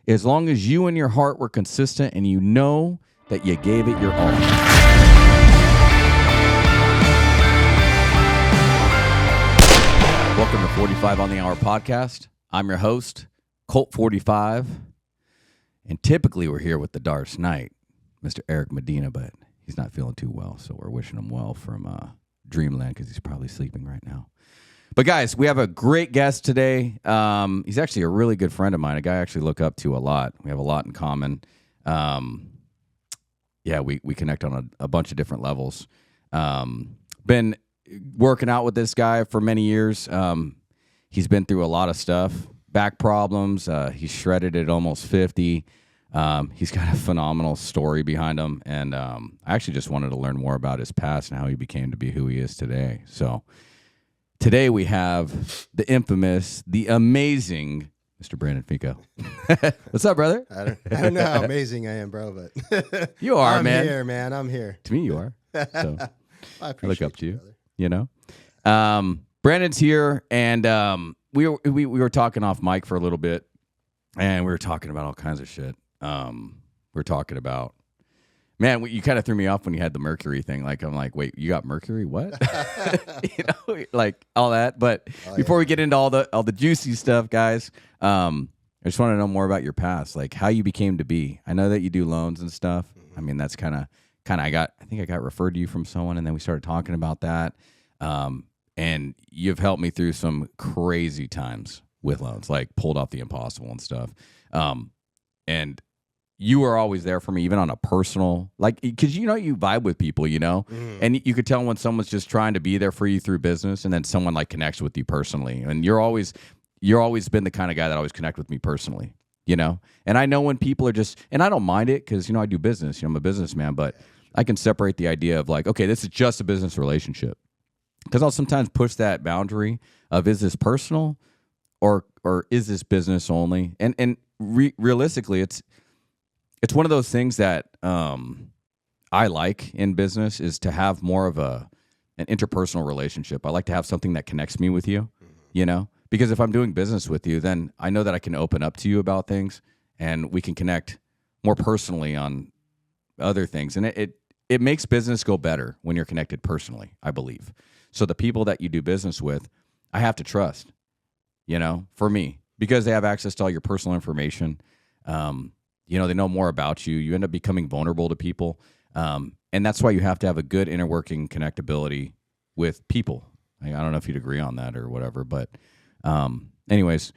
as long as you and your heart were consistent and you know that you gave it your all. Welcome to 45 on the Hour podcast. I'm your host, Colt 45, and typically we're here with the Dark Knight, Mr. Eric Medina, but he's not feeling too well, so we're wishing him well from Dreamland because he's probably sleeping right now. But guys, we have a great guest today. He's actually a really good friend of mine, a guy I actually look up to a lot. We have a lot in common. We connect on a bunch of different levels. Been working out with this guy for many years. He's been through a lot of stuff, back problems. He's shredded at almost 50. He's got a phenomenal story behind him. And I actually just wanted to learn more about his past and how he became to be who he is today. So today we have the infamous, the amazing Mr. Brandon Feco. What's up, brother? I don't know how amazing I am, bro, but you are, I'm man. I'm here, man. I'm here. To me, you are. So I look up to you. brother. You know, Brandon's here, and we were talking off mic for a little bit, and we were talking about all kinds of shit. We were talking about, man, you kind of threw me off when you had the mercury thing. Like, I'm like, wait, you got mercury? What? You know, like all that. But before we get into all the juicy stuff, guys, I just want to know more about your past, like how you became to be. I know that you do loans and stuff. I mean, that's kind of I think I got referred to you from someone, and then we started talking about that. And you've helped me through some crazy times with loans, like pulled off the impossible and stuff. And you were always there for me, even on a personal, like, because you vibe with people, and you could tell when someone's just trying to be there for you through business, and then someone like connects with you personally. And you're always been the kind of guy that always connect with me personally, And I know when people are just, and I don't mind it because I do business, I'm a businessman, but I can separate the idea of like, okay, this is just a business relationship, because I'll sometimes push that boundary of, is this personal or is this business only? And realistically, it's one of those things that I like in business, is to have more of an interpersonal relationship. I like to have something that connects me with you, because if I'm doing business with you, then I know that I can open up to you about things, and we can connect more personally on other things. And it makes business go better when you're connected personally, I believe. So the people that you do business with, I have to trust, for me, because they have access to all your personal information. They know more about you. You end up becoming vulnerable to people. And that's why you have to have a good interworking connectability with people. I don't know if you'd agree on that or whatever, but anyways,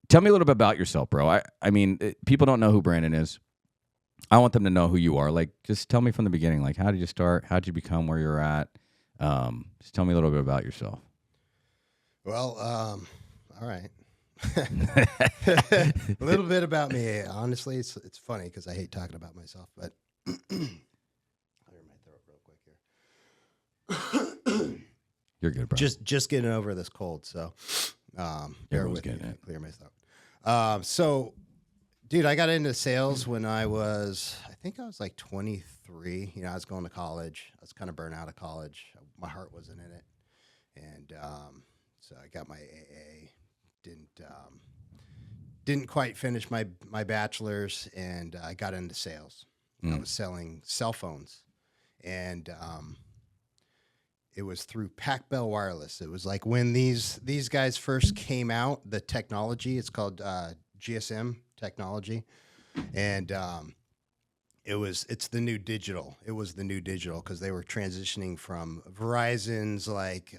tell me a little bit about yourself, bro. I mean, people don't know who Brandon is. I want them to know who you are. Like, just tell me from the beginning, like, how did you start? How did you become where you're at? Just tell me a little bit about yourself. Well, all right. A little bit about me. Honestly, it's funny because I hate talking about myself, but I'll clear my throat real quick here. You're good, bro. Just getting over this cold, so bear with me. Clear my throat. So, dude, I got into sales when I was like 23. I was going to college. I was kind of burnt out of college. My heart wasn't in it, and so I got my AA. Didn't quite finish my bachelor's, and I got into sales. I was selling cell phones, and it was through Pac Bell Wireless. It was like when these guys first came out, the technology. It's called GSM technology, and it's the new digital. It was the new digital because they were transitioning from Verizon's like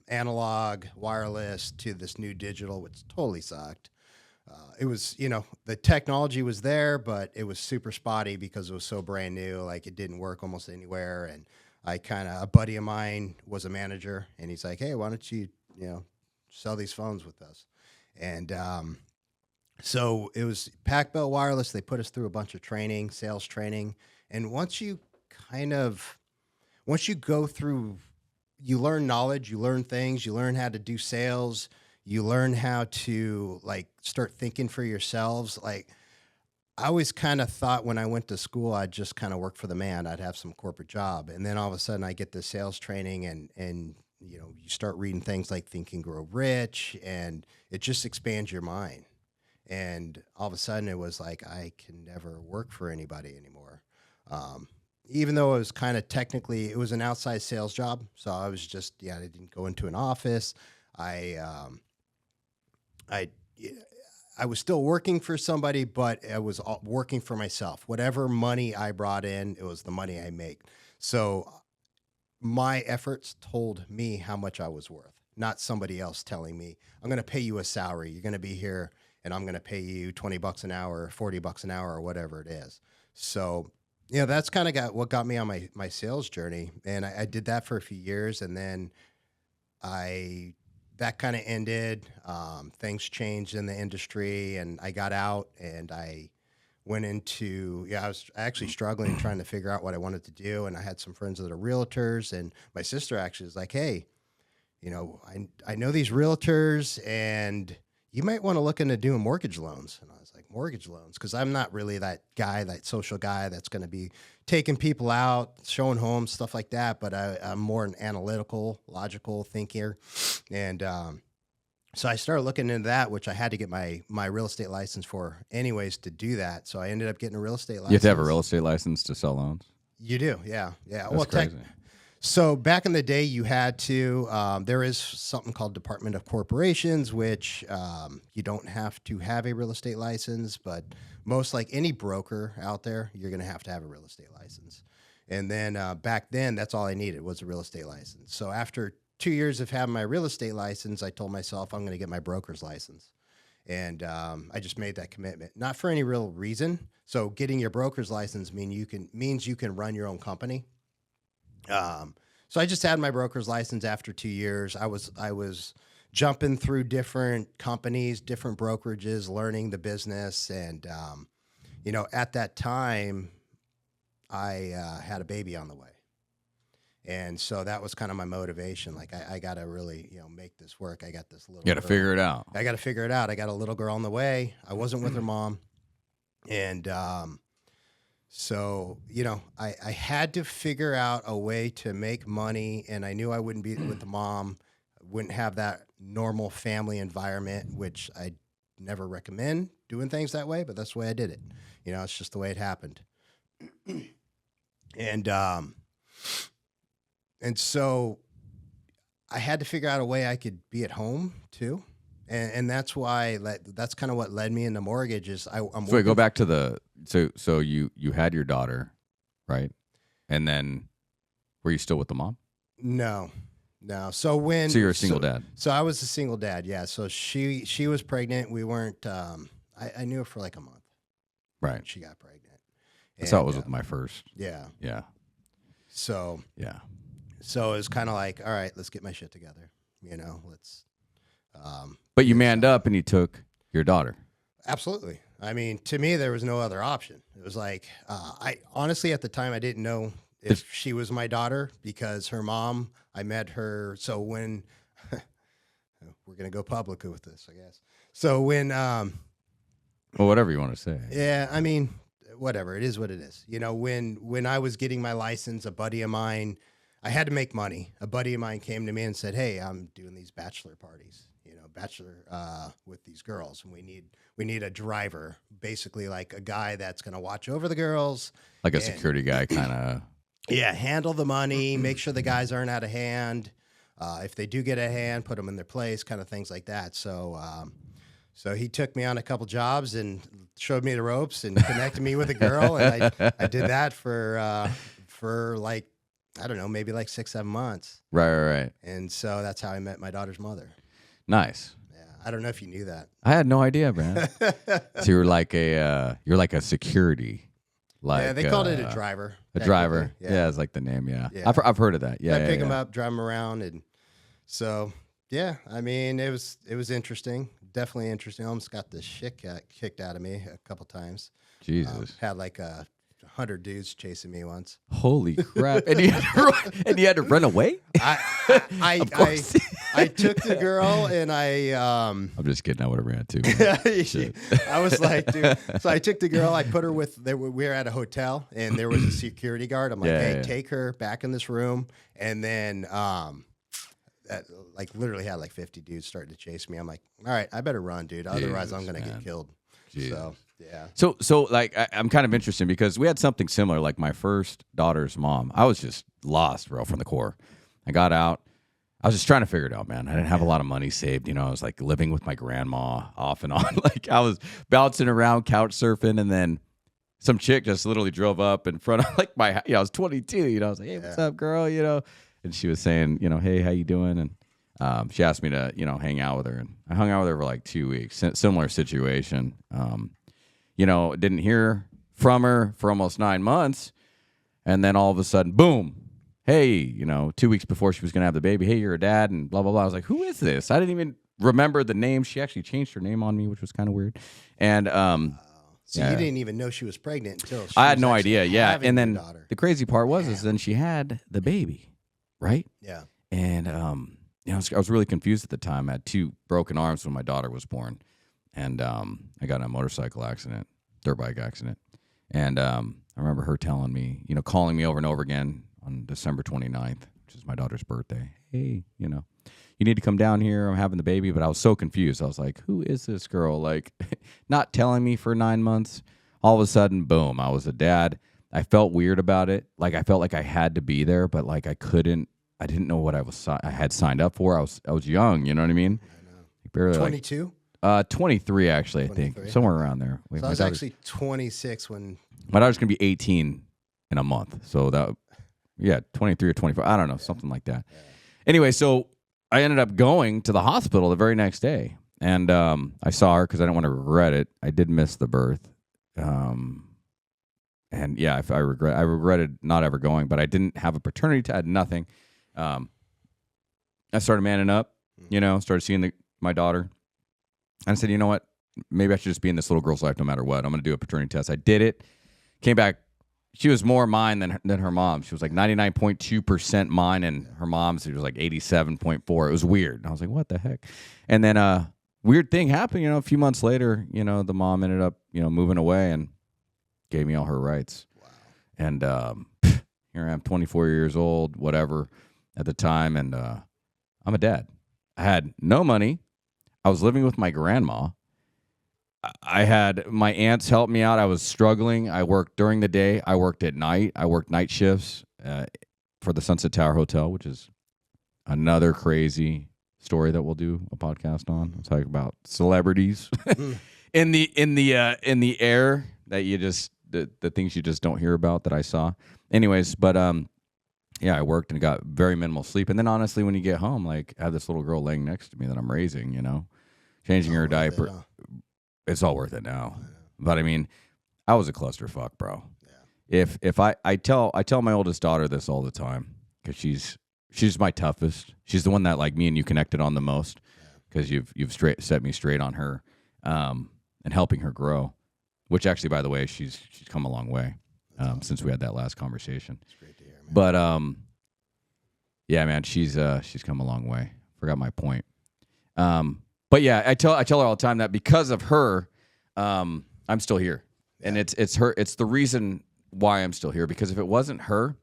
analog wireless to this new digital, which totally sucked. It was, the technology was there, but it was super spotty because it was so brand new. Like, it didn't work almost anywhere. And a buddy of mine was a manager, and he's like, hey, why don't you, sell these phones with us? And so it was Pac Bell Wireless. They put us through a bunch of training, sales training. And once you go through, you learn knowledge, you learn things, you learn how to do sales, you learn how to like start thinking for yourselves. Like, I always kind of thought when I went to school, I'd just kind of work for the man. I'd have some corporate job. And then all of a sudden I get this sales training, and you start reading things like Think and Grow Rich, and it just expands your mind. And all of a sudden it was like, I can never work for anybody anymore. Even though it was kind of technically, it was an outside sales job. So I was just, I didn't go into an office. I, I, I was still working for somebody, but I was working for myself. Whatever money I brought in, it was the money I make. So my efforts told me how much I was worth, not somebody else telling me, I'm going to pay you a salary. You're going to be here and I'm going to pay you $20 an hour, $40 an hour, or whatever it is. So, that's kind of what got me on my sales journey. And I did that for a few years. And then that kind of ended. Things changed in the industry and I got out and I went into, I was actually struggling trying to figure out what I wanted to do. And I had some friends that are realtors, and my sister actually was like, hey, I know these realtors and you might want to look into doing mortgage loans. And I was like, mortgage loans? Because I'm not really that guy, that social guy that's going to be taking people out, showing homes, stuff like that. But I'm more an analytical, logical thinker. And so I started looking into that, which I had to get my real estate license for anyways to do that. So I ended up getting a real estate license. You have to have a real estate license to sell loans? You do, yeah. That's crazy. So back in the day, you had to, there is something called Department of Corporations, which you don't have to have a real estate license, but most like any broker out there, you're going to have a real estate license. And then back then, that's all I needed was a real estate license. So after 2 years of having my real estate license, I told myself I'm going to get my broker's license. And I just made that commitment, not for any real reason. So getting your broker's license means you can run your own company. So I just had my broker's license after 2 years. I was jumping through different companies, different brokerages, learning the business. And, at that time I had a baby on the way. And so that was kind of my motivation. Like I got to really, make this work. I got this little, you got to figure it out. I got to figure it out. I got a little girl on the way. I wasn't with her mom. And, so, I had to figure out a way to make money, and I knew I wouldn't be with the mom, wouldn't have that normal family environment, which I never recommend doing things that way, but that's the way I did it. It's just the way it happened. And so I had to figure out a way I could be at home too. And that's why that's kind of what led me into mortgages. I'm So go back to so you had your daughter, right? And then were you still with the mom? No. So you're a single dad. So I was a single dad. Yeah. So she was pregnant. We weren't, I knew her for like a month. Right. She got pregnant. That's how it was with my first. Yeah. Yeah. So it was kind of like, all right, let's get my shit together. Let's, but you manned up and you took your daughter. Absolutely. I mean, to me, there was no other option. It was like, I honestly, at the time, I didn't know if she was my daughter because her mom, I met her. So when we're going to go public with this, I guess. So when, well, whatever you want to say. Yeah. I mean, whatever. It is what it is. When I was getting my license, a buddy of mine, I had to make money. A buddy of mine came to me and said, hey, I'm doing these bachelor parties. With these girls, and we need a driver, basically like a guy that's going to watch over the girls, like a security guy, kind of. Yeah, handle the money, make sure the guys aren't out of hand. If they do get a hand, put them in their place, kind of things like that. So, so he took me on a couple jobs and showed me the ropes and connected me with a girl, and I did that for like, I don't know, maybe like 6-7 months. Right. And so that's how I met my daughter's mother. Nice. Yeah, I don't know if you knew that. I had no idea, Brandon. So you're like a security, yeah, they called it a driver. A driver. Yeah, it's like the name. Yeah. I've heard of that. Yeah, I pick them up, drive them around, and so I mean, it was interesting, definitely interesting. I almost got the shit kicked out of me a couple times. Jesus. Had like 100 dudes chasing me once. Holy crap! And you had to run away. I took the girl and I'm just kidding. I would have ran too. I was like, dude. So I took the girl. I put her we were at a hotel and there was a security guard. I'm like, take her back in this room. And then like literally had like 50 dudes starting to chase me. I'm like, all right, I better run, dude. Otherwise, I'm gonna get killed. Jesus. So, yeah. So like, I'm kind of interested because we had something similar. Like my first daughter's mom, I was just lost, bro, from the core. I got out. I was just trying to figure it out, man. I didn't have a lot of money saved. I was like living with my grandma off and on. Like I was bouncing around, couch surfing, and then some chick just literally drove up in front of like my, I was 22, I was like, hey, what's up, girl? And she was saying, hey, how you doing? And she asked me to, hang out with her. And I hung out with her for like 2 weeks. Similar situation. Didn't hear from her for almost 9 months. And then all of a sudden, boom. Hey, 2 weeks before she was going to have the baby. Hey, you're a dad and blah, blah, blah. I was like, who is this? I didn't even remember the name. She actually changed her name on me, which was kind of weird. And, so you didn't even know she was pregnant until I had no idea. Yeah. And then daughter. the crazy part is then she had the baby. Right. Yeah. And, I was really confused at the time. I had 2 broken arms when my daughter was born. And, I got in a motorcycle accident, dirt bike accident. And, I remember her telling me, calling me over and over again on December 29th, which is my daughter's birthday. Hey, you need to come down here. I'm having the baby. But I was so confused. I was like, who is this girl? Like, not telling me for 9 months. All of a sudden, boom, I was a dad. I felt weird about it. Like, I felt like I had to be there, but like I didn't know what I had signed up for. I was young, you know what I mean? I know. Barely 22? 23, actually, I 23, think. Somewhere around there. Wait, So I was actually 26 when... My daughter's going to be 18 in a month. So 23 or 24. I don't know, something like that. Yeah. Anyway, so I ended up going to the hospital the very next day. And I saw her because I didn't want to regret it. I did miss the birth. And yeah, I regretted not ever going, but I didn't have a paternity test, I had nothing. I started manning up, started seeing my daughter. And I said, you know what? Maybe I should just be in this little girl's life no matter what. I'm going to do a paternity test. I did it. Came back. She was more mine than her mom. She was like 99.2% mine, and her mom's, it was like 87.4. It was weird. And I was like, what the heck? And then weird thing happened, a few months later, the mom ended up, moving away and gave me all her rights. Wow. And here I am, 24 years old, whatever, at the time, and I'm a dad. I had no money. I was living with my grandma. I had my aunts help me out. I was struggling. I worked during the day. I worked at night. I worked night shifts for the Sunset Tower Hotel, which is another crazy story that we'll do a podcast on. We'll talk about celebrities in the air that you just the things you just don't hear about that I saw. Anyways, but I worked and got very minimal sleep. And then honestly, when you get home, like I have this little girl laying next to me that I'm raising, changing her diaper. It's all worth it now. Yeah. But I mean, I was a clusterfuck, bro. Yeah. If I tell my oldest daughter this all the time because she's my toughest. She's the one that like me and you connected on the most because you've set me straight on her and helping her grow. Which actually, by the way, she's come a long way awesome. Since we had that last conversation. It's great to hear, man. But yeah, man, she's come a long way. Forgot my point. But yeah, I tell her all the time that because of her, I'm still here, and it's her. It's the reason why I'm still here. Because if it wasn't her,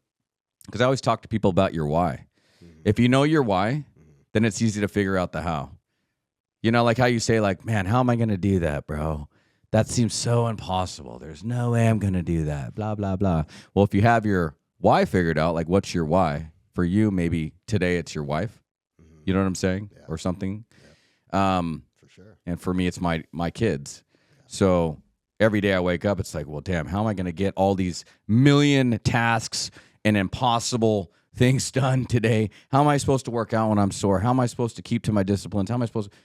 because I always talk to people about your why. Mm-hmm. If you know your why, then it's easy to figure out the how. Like how you say, like, man, how am I going to do that, bro? That seems so impossible. There's no way I'm going to do that. Blah blah blah. Well, if you have your why figured out, like what's your why for you? Maybe today it's your wife. Mm-hmm. You know what I'm saying, or something. For sure. And for me, it's my kids. Yeah. So every day I wake up, it's like, well, damn, how am I going to get all these million tasks and impossible things done today? How am I supposed to work out when I'm sore? How am I supposed to keep to my disciplines? How am I supposed to?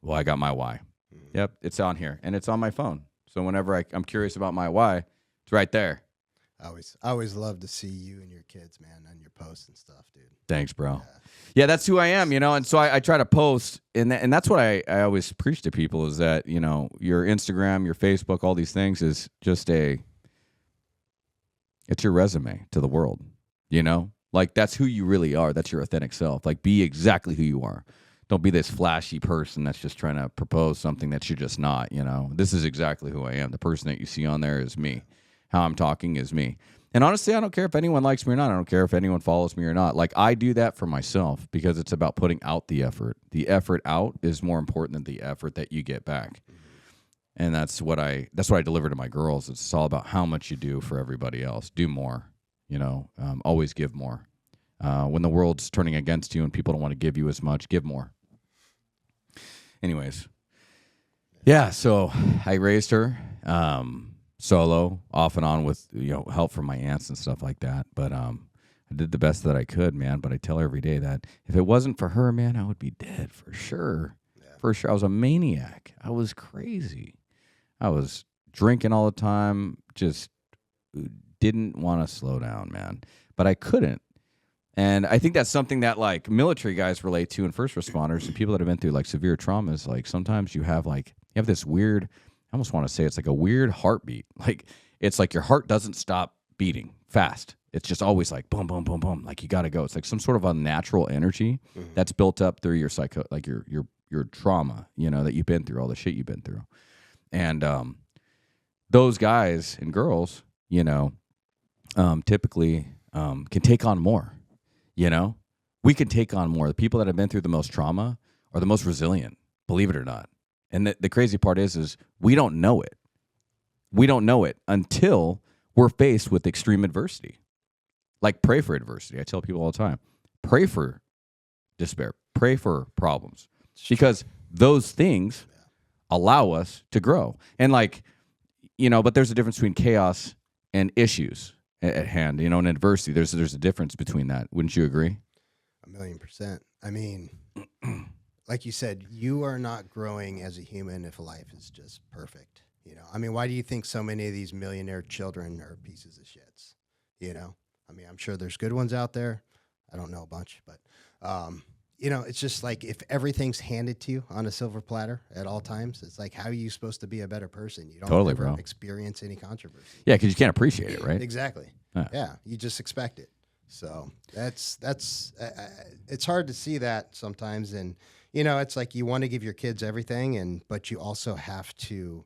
Well, I got my why. Mm-hmm. Yep, it's on here, and it's on my phone. So whenever I'm curious about my why, it's right there. I always love to see you and your kids, man, on your posts and stuff, dude. Thanks, bro. Yeah, that's who I am, and so I try to post, and that's what I always preach to people is that, your Instagram, your Facebook, all these things is just it's your resume to the world, Like, that's who you really are. That's your authentic self. Like, be exactly who you are. Don't be this flashy person that's just trying to propose something that you're just not, This is exactly who I am. The person that you see on there is me. How I'm talking is me. And honestly, I don't care if anyone likes me or not. I don't care if anyone follows me or not. Like, I do that for myself because it's about putting out the effort. The effort out is more important than the effort that you get back. And that's what I deliver to my girls. It's all about how much you do for everybody else. Do more, always give more. When the world's turning against you and people don't want to give you as much, give more. Anyways, yeah, so I raised her solo, off and on with help from my aunts and stuff like that. But I did the best that I could, man. But I tell her every day that if it wasn't for her, man, I would be dead for sure. Yeah. For sure. I was a maniac. I was crazy. I was drinking all the time, just didn't want to slow down, man. But I couldn't. And I think that's something that like military guys relate to and first responders and people that have been through like severe traumas. Like sometimes you have this weird, I almost want to say it's like a weird heartbeat. Like it's like your heart doesn't stop beating fast. It's just always like boom, boom, boom, boom. Like you got to go. It's like some sort of unnatural energy that's built up through your your trauma, that you've been through, all the shit you've been through. And those guys and girls, typically can take on more. We can take on more. The people that have been through the most trauma are the most resilient, believe it or not. And the crazy part is we don't know it. We don't know it until we're faced with extreme adversity. Like pray for adversity. I tell people all the time, pray for despair, pray for problems, because those things allow us to grow. And but there's a difference between chaos and issues at hand, and adversity. There's a difference between that. Wouldn't you agree? 1,000,000%. I mean, like you said, you are not growing as a human if life is just perfect. I mean, why do you think so many of these millionaire children are pieces of shits? I mean, I'm sure there's good ones out there. I don't know a bunch, but it's just like if everything's handed to you on a silver platter at all times, it's like, how are you supposed to be a better person? You don't totally, experience any controversy. Yeah, because you can't appreciate it, right? Exactly. Yeah, you just expect it. So that's it's hard to see that sometimes, and it's like you want to give your kids everything, but you also have to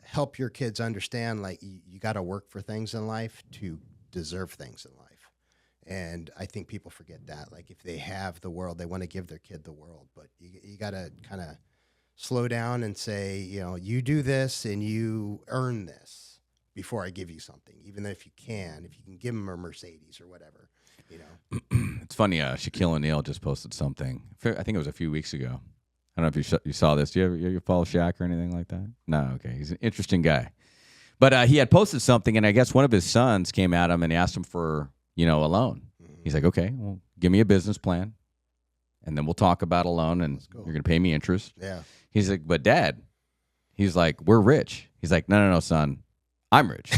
help your kids understand like you got to work for things in life to deserve things in life. And I think people forget that. Like if they have the world, they want to give their kid the world, but you got to kind of slow down and say, you do this and you earn this before I give you something. Even if you can give them a Mercedes or whatever, It's funny. Shaquille O'Neal just posted something. I think it was a few weeks ago. I don't know if you saw this. Do you follow Shaq or anything like that? No. Okay. He's an interesting guy. But he had posted something, and I guess one of his sons came at him and asked him for a loan. He's like, okay, well, give me a business plan, and then we'll talk about a loan, and you're going to pay me interest. Yeah. He's like, but Dad, he's like, we're rich. He's like, no, son, I'm rich.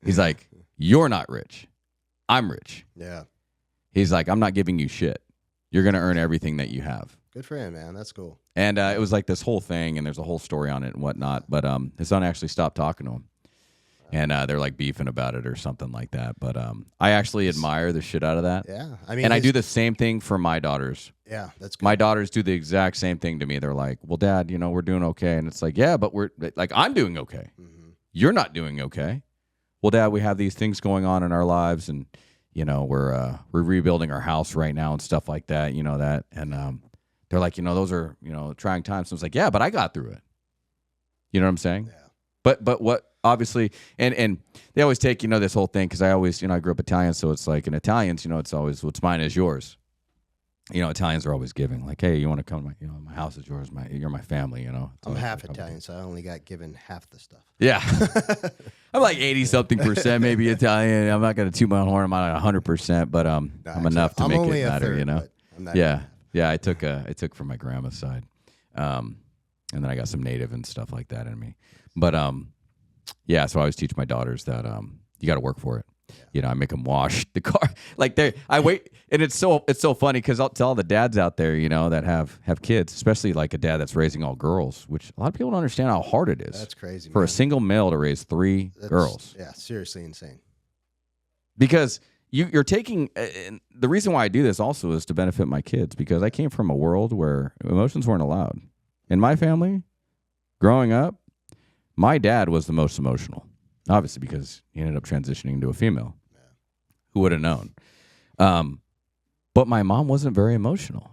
He's like, you're not rich. I'm rich. Yeah. He's like, I'm not giving you shit. You're going to earn everything that you have. Good for him, man. That's cool. And it was like this whole thing, and there's a whole story on it and whatnot. But his son actually stopped talking to him. And they're like beefing about it or something like that. But I actually admire the shit out of that. Yeah. I mean, and I do the same thing for my daughters. Yeah, that's good. My daughters do the exact same thing to me. They're like, well, Dad, we're doing okay. And it's like, yeah, but we're like, I'm doing okay. Mm-hmm. You're not doing okay. Well, Dad, we have these things going on in our lives, and we're rebuilding our house right now and stuff like that. That. And they're like, those are trying times. So I was like, yeah, but I got through it. You know what I'm saying? Yeah. But what obviously, and they always take this whole thing, because I always I grew up Italian, so it's like in Italians it's always what's mine is yours. Italians are always giving, like, hey, you want to come to my house is yours, you're my family. I'm half Italian, so I only got given half the stuff. Yeah. I'm like 80-something% maybe Italian. I'm not going to toot my horn. I'm not 100%, but I'm enough to make it matter. I'm not yeah. I took from my grandma's side, and then I got some native and stuff like that in me. But yeah, so I always teach my daughters that you got to work for it. Yeah. I make them wash the car. Like I wait, and it's so funny, because I'll tell the dads out there, that have kids, especially like a dad that's raising all girls, which a lot of people don't understand how hard it is. That's crazy for a single male to raise three girls. Yeah, seriously insane. Because you're taking, the reason why I do this also is to benefit my kids, because I came from a world where emotions weren't allowed. In my family, growing up, my dad was the most emotional, obviously, because he ended up transitioning into a female. Yeah. Who would have known? But my mom wasn't very emotional.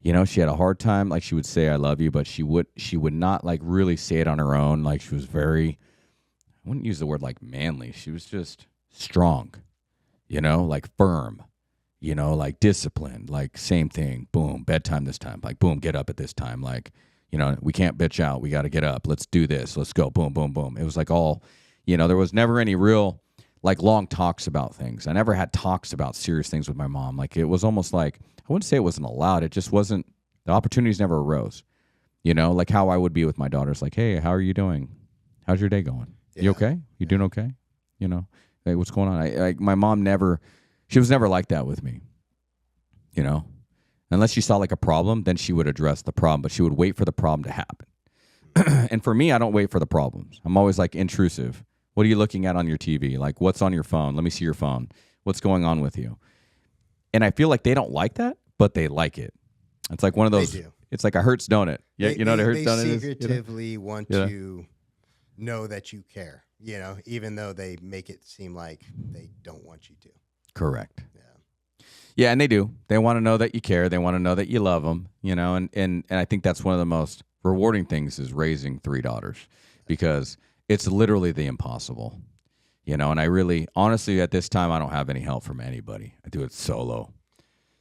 You know, she had a hard time. Like she would say, I love you, but she would not like really say it on her own. Like she was very, I wouldn't use the word like manly. She was just strong, you know, like firm, you know, like disciplined, like same thing. Boom, bedtime this time. Like, boom, get up at this time. Like, you know, we can't bitch out. We got to get up. Let's do this. Let's go. Boom, boom, boom. It was like all, you know, there was never any real like long talks about things. I never had talks about serious things with my mom. Like it was almost like, I wouldn't say it wasn't allowed. It just wasn't, the opportunities never arose, you know, like how I would be with my daughters. Like, hey, how are you doing? How's your day going? Yeah. You okay? You doing okay? You know, hey, what's going on? Like my mom she was never like that with me, you know, unless she saw like a problem, then she would address the problem, but she would wait for the problem to happen. And for me, I don't wait for the problems. I'm always like intrusive. What are you looking at on your TV? Like, what's on your phone? Let me see your phone. What's going on with you? And I feel like they don't like that, but they like it. It's like one of those. They do. It's like a Hertz donut. Yeah, you know what a Hertz donut is? They secretively want to know that you care, you know, even though they make it seem like they don't want you to. Correct. Yeah. Yeah, and they do. They want to know that you care. They want to know that you love them, you know, and I think that's one of the most rewarding things is raising 3 daughters because it's literally the impossible, you know, and I really, honestly, at this time, I don't have any help from anybody. I do it solo,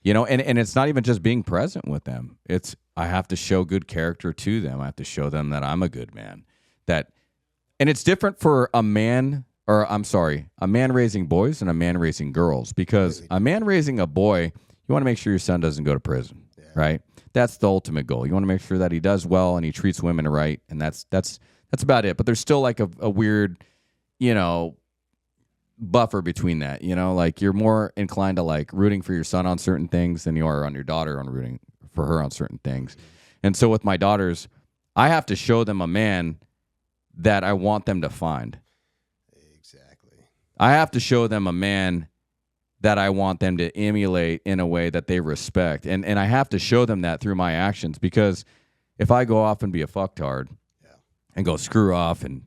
you know, and it's not even just being present with them. It's, I have to show good character to them. I have to show them that I'm a good man, and it's different for a man raising boys and a man raising girls, because a man raising a boy, you want to make sure your son doesn't go to prison, right? That's the ultimate goal. You want to make sure that he does well and he treats women right, and that's about it. But there's still like a weird, you know, buffer between that, you know, like you're more inclined to like rooting for your son on certain things than you are on your daughter on rooting for her on certain things. And so with my daughters, I have to show them a man that I want them to find. Exactly. I have to show them a man that I want them to emulate in a way that they respect. And I have to show them that through my actions, because if I go off and be a fucktard and go screw off and,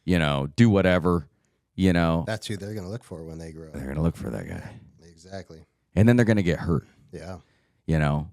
you know, do whatever, you know. That's who they're going to look for when they grow up. They're going to look for that guy. Exactly. And then they're going to get hurt. Yeah. You know.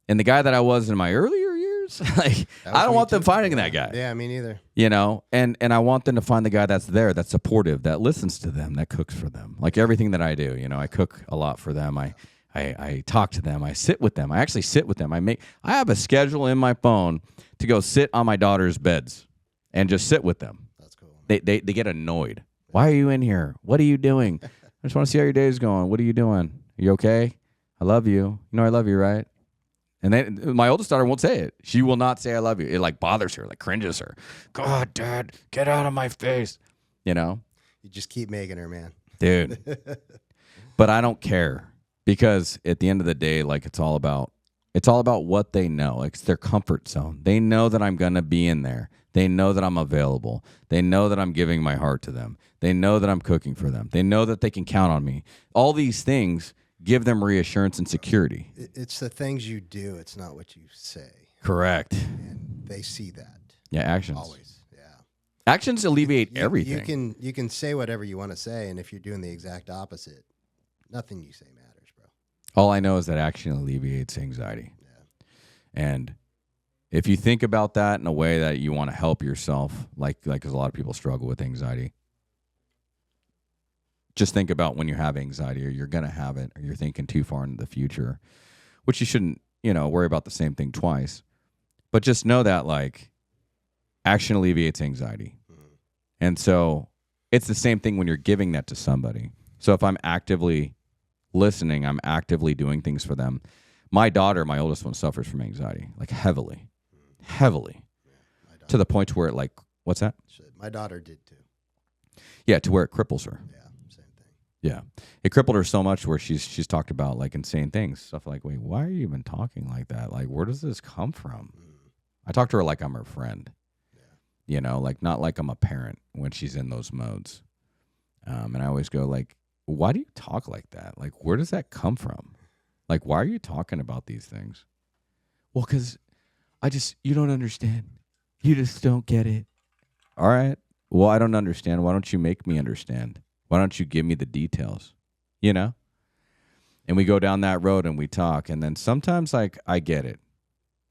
And the guy that I was in my earlier years, like, I don't want them finding that guy. Yeah, me neither. You know, and I want them to find the guy that's there, that's supportive, that listens to them, that cooks for them. Like everything that I do, you know, I cook a lot for them. I talk to them. I sit with them. I actually sit with them. I have a schedule in my phone to go sit on my daughter's beds and just sit with them. That's cool. They get annoyed. Why are you in here? What are you doing? I just want to see how your day's going. What are you doing? Are you okay? I love you. You know I love you, right? And then my oldest daughter won't say it. She will not say I love you. It like bothers her, like cringes her. God, Dad, get out of my face. You know? You just keep making her, man. Dude. But I don't care, because at the end of the day, like it's all about what they know. Like, it's their comfort zone. They know that I'm going to be in there. They know that I'm available. They know that I'm giving my heart to them. They know that I'm cooking for them. They know that they can count on me. All these things give them reassurance and security. It's the things you do. It's not what you say. Correct. And they see that. Yeah, actions. Always. Yeah. Actions alleviate everything. You can say whatever you want to say, and if you're doing the exact opposite, nothing you say matters, bro. All I know is that action alleviates anxiety. Yeah. And if you think about that in a way that you want to help yourself, like because a lot of people struggle with anxiety, just think about when you have anxiety, or you're going to have it, or you're thinking too far into the future, which you shouldn't, you know, worry about the same thing twice. But just know that, like, action alleviates anxiety. And so it's the same thing when you're giving that to somebody. So if I'm actively listening, I'm actively doing things for them. My daughter, my oldest one, suffers from anxiety, like heavily, to the point where it, like, what's that? My daughter did too. Yeah, to where it cripples her. Yeah, same thing. Yeah, it crippled her so much where she's talked about like insane things, stuff like, wait, why are you even talking like that? Like, where does this come from? I talk to her like I'm her friend, you know, like not like I'm a parent when she's in those modes. And I always go like, why do you talk like that? Like, where does that come from? Like, why are you talking about these things? Well, because you don't understand. You just don't get it. All right. Well, I don't understand. Why don't you make me understand? Why don't you give me the details? You know? and we go down that road and we talk. And then sometimes like I get it.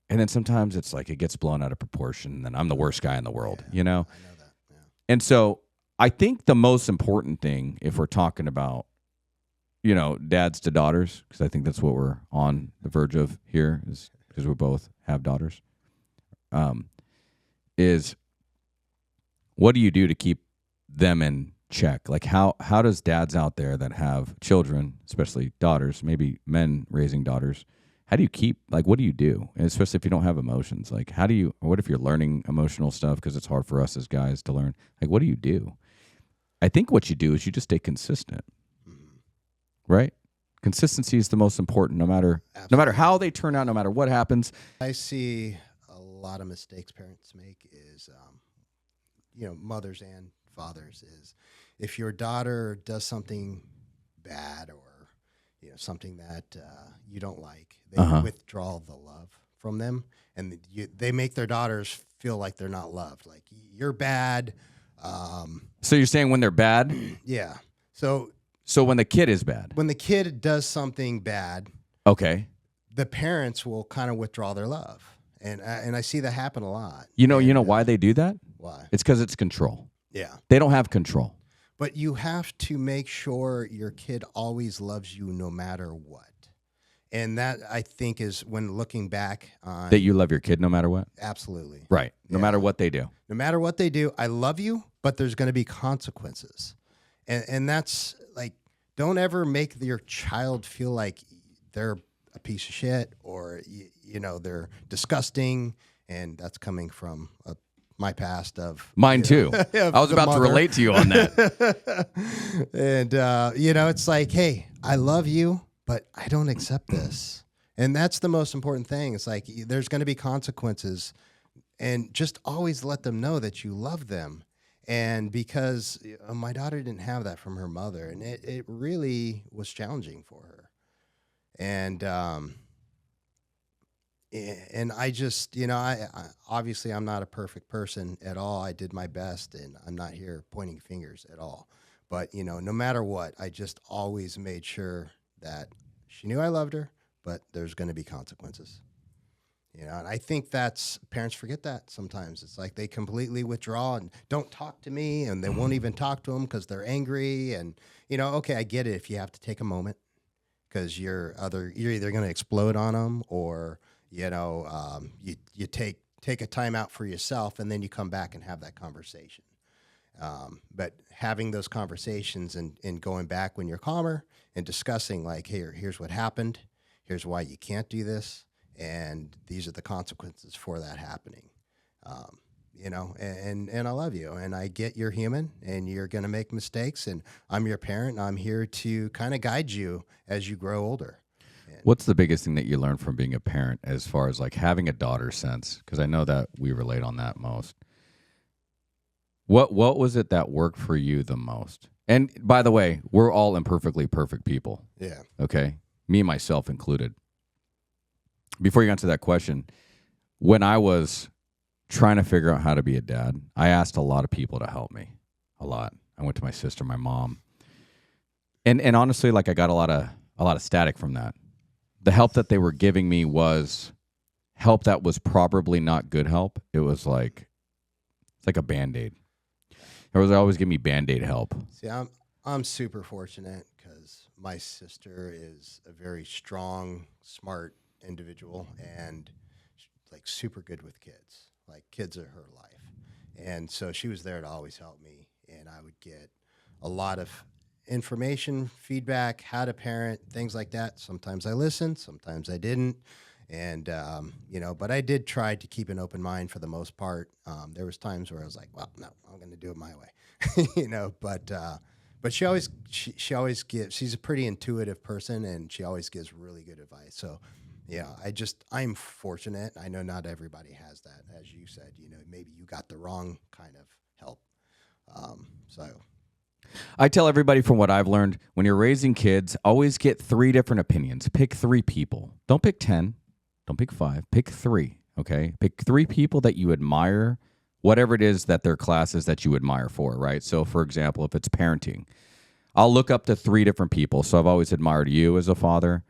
And then sometimes it's like it gets blown out of proportion and I'm the worst guy in the world, you know? I know that. Yeah. And so I think the most important thing, if we're talking about, you know, dads to daughters, because I think that's what we're on the verge of here, is because we both have daughters, is what do you do to keep them in check? Like how does dads out there that have children, especially daughters, maybe men raising daughters, how do you keep, like, what do you do? And especially if you don't have emotions, like what if you're learning emotional stuff? Because it's hard for us as guys to learn. Like, what do you do? I think what you do is you just stay consistent. Right? Consistency is the most important, no matter how they turn out, no matter what happens. I see a lot of mistakes parents make is, mothers and fathers, is if your daughter does something bad or, something that you don't like, they withdraw the love from them, and they make their daughters feel like they're not loved. Like, you're bad. So you're saying when they're bad? Yeah. So when the kid is bad? When the kid does something bad, okay, the parents will kind of withdraw their love. And I see that happen a lot. You know why they do that? Why? It's because it's control. Yeah. They don't have control. But you have to make sure your kid always loves you no matter what. And that, I think, is when looking back on... That you love your kid no matter what? Absolutely. Right. No matter what they do. No matter what they do, I love you, but there's going to be consequences. And that's like, don't ever make your child feel like they're a piece of shit or, they're disgusting. And that's coming from my past of... Mine too. I was about to relate to you on that. And, it's like, hey, I love you, but I don't accept this. And that's the most important thing. It's like, there's going to be consequences, and just always let them know that you love them. And because my daughter didn't have that from her mother, and it really was challenging for her. And I just, I obviously I'm not a perfect person at all. I did my best, and I'm not here pointing fingers at all. But, no matter what, I just always made sure that she knew I loved her, but there's going to be consequences. And I think parents forget that sometimes. It's like they completely withdraw and don't talk to me, and they won't even talk to them because they're angry. And, okay, I get it if you have to take a moment because you're either going to explode on them or, you take a time out for yourself, and then you come back and have that conversation. But having those conversations and going back when you're calmer and discussing like, hey, here's what happened. Here's why you can't do this. And these are the consequences for that happening. And I love you, and I get you're human and you're going to make mistakes, and I'm your parent. And I'm here to kind of guide you as you grow older. What's the biggest thing that you learned from being a parent as far as like having a daughter sense? Because I know that we relate on that most. What was it that worked for you the most? And by the way, we're all imperfectly perfect people. Yeah. Okay? Me, myself included. Before you answer that question, when I was trying to figure out how to be a dad, I asked a lot of people to help me. A lot. I went to my sister, my mom. And honestly, like I got a lot of static from that. The help that they were giving me was help that was probably not good help. It was like it's like a Band-Aid. They was always give me Band-Aid help. See, I'm super fortunate because my sister is a very strong, smart individual and like super good with kids. Like kids are her life. And so she was there to always help me, and I would get a lot of information, feedback, how to parent, things like that. Sometimes I listened, sometimes I didn't. And, but I did try to keep an open mind for the most part. There was times where I was like, well, no, I'm going to do it my way, but she always gives, she's a pretty intuitive person, and she always gives really good advice. So yeah, I'm fortunate. I know not everybody has that. As you said, maybe you got the wrong kind of help. So I tell everybody from what I've learned, when you're raising kids, always get 3 different opinions. Pick 3 people. Don't pick 10. Don't pick 5. Pick 3, okay? Pick 3 people that you admire, whatever it is that their class is that you admire for, right? So, for example, if it's parenting, I'll look up to 3 different people. So I've always admired you as a father.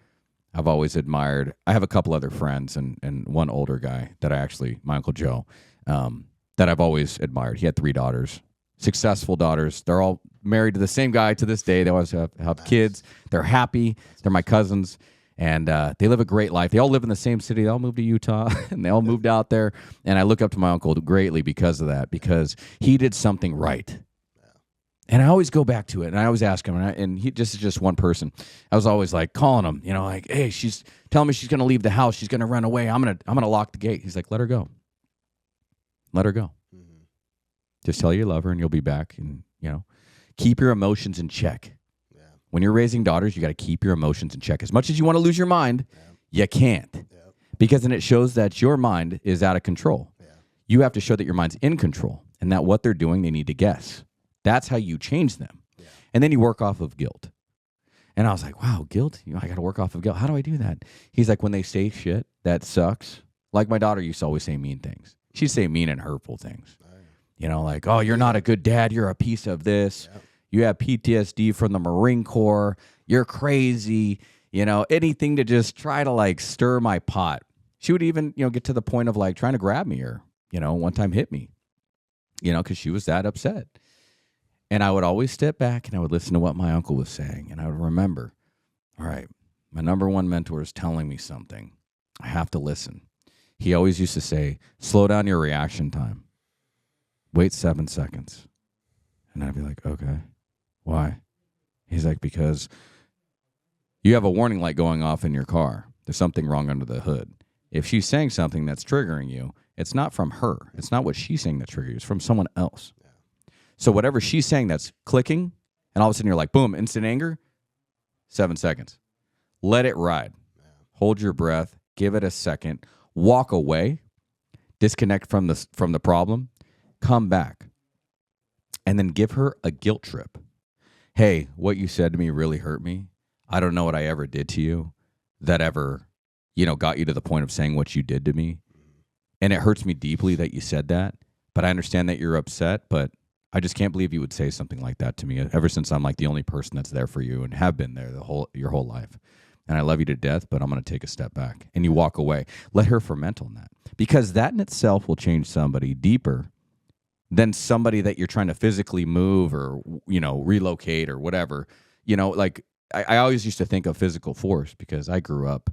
I've always admired, I have a couple other friends and one older guy that my Uncle Joe, that I've always admired. He had 3 daughters, successful daughters. They're all married to the same guy to this day. They always have nice. Kids. They're happy. They're my cousins. And they live a great life. They all live in the same city. They all moved to Utah, and they all moved out there. And I look up to my uncle greatly because of that, because he did something right. And I always go back to it, and I always ask him, and he just is just one person. I was always like calling him, like, hey, she's telling me she's going to leave the house. She's going to run away. I'm gonna lock the gate. He's like, let her go. Let her go. Mm-hmm. Just tell her you love her, and you'll be back. And keep your emotions in check. When you're raising daughters, you got to keep your emotions in check. As much as you want to lose your mind, you can't. Because then it shows that your mind is out of control. You have to show that your mind's in control and that what they're doing, they need to guess. That's how you change them. And then you work off of guilt. And I was like, wow, guilt? I got to work off of guilt. How do I do that? He's like, when they say shit that sucks, like my daughter used to always say mean things. She'd say mean and hurtful things. Like, oh, you're not a good dad. You're a piece of this. You have PTSD from the Marine Corps. You're crazy. Anything to just try to like stir my pot. She would even, get to the point of like trying to grab me or, one time hit me, because she was that upset. And I would always step back and I would listen to what my uncle was saying. And I would remember, all right, my number one mentor is telling me something. I have to listen. He always used to say, slow down your reaction time. Wait 7 seconds. And I'd be like, okay. Why? He's like, because you have a warning light going off in your car. There's something wrong under the hood. If she's saying something that's triggering you, it's not from her. It's not what she's saying that triggers you. It's from someone else. So whatever she's saying that's clicking, and all of a sudden you're like, boom, instant anger, 7 seconds. Let it ride. Hold your breath. Give it a second. Walk away. Disconnect from the problem. Come back. And then give her a guilt trip. Hey, what you said to me really hurt me. I don't know what I ever did to you that ever, got you to the point of saying what you did to me. And it hurts me deeply that you said that. But I understand that you're upset. But I just can't believe you would say something like that to me ever since I'm like the only person that's there for you and have been there your whole life. And I love you to death, but I'm going to take a step back. And you walk away. Let her ferment on that. Because that in itself will change somebody deeper than somebody that you're trying to physically move or, relocate or whatever. Like I always used to think of physical force because I grew up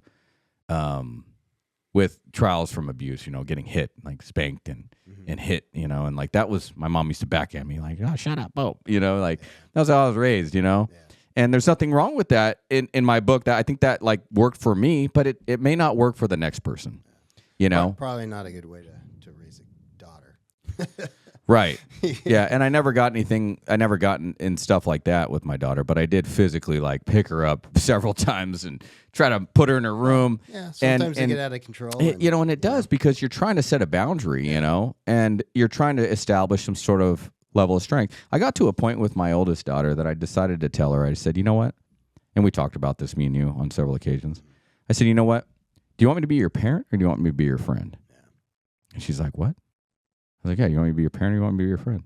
with trials from abuse, getting hit, like spanked and hit, and like that was, my mom used to back at me like, oh, shut up, Bo, like that's how I was raised, And there's nothing wrong with that in my book. That I think that like worked for me, but it may not work for the next person, Probably not a good way to raise a daughter. Right. Yeah. And I never got in stuff like that with my daughter, but I did physically like pick her up several times and try to put her in her room. Yeah. Sometimes they get out of control. And it does because you're trying to set a boundary, and you're trying to establish some sort of level of strength. I got to a point with my oldest daughter that I decided to tell her, I said, you know what? And we talked about this, me and you, on several occasions. I said, you know what? Do you want me to be your parent or do you want me to be your friend? Yeah. And she's like, what? I was like, yeah, you want me to be your parent or you want me to be your friend?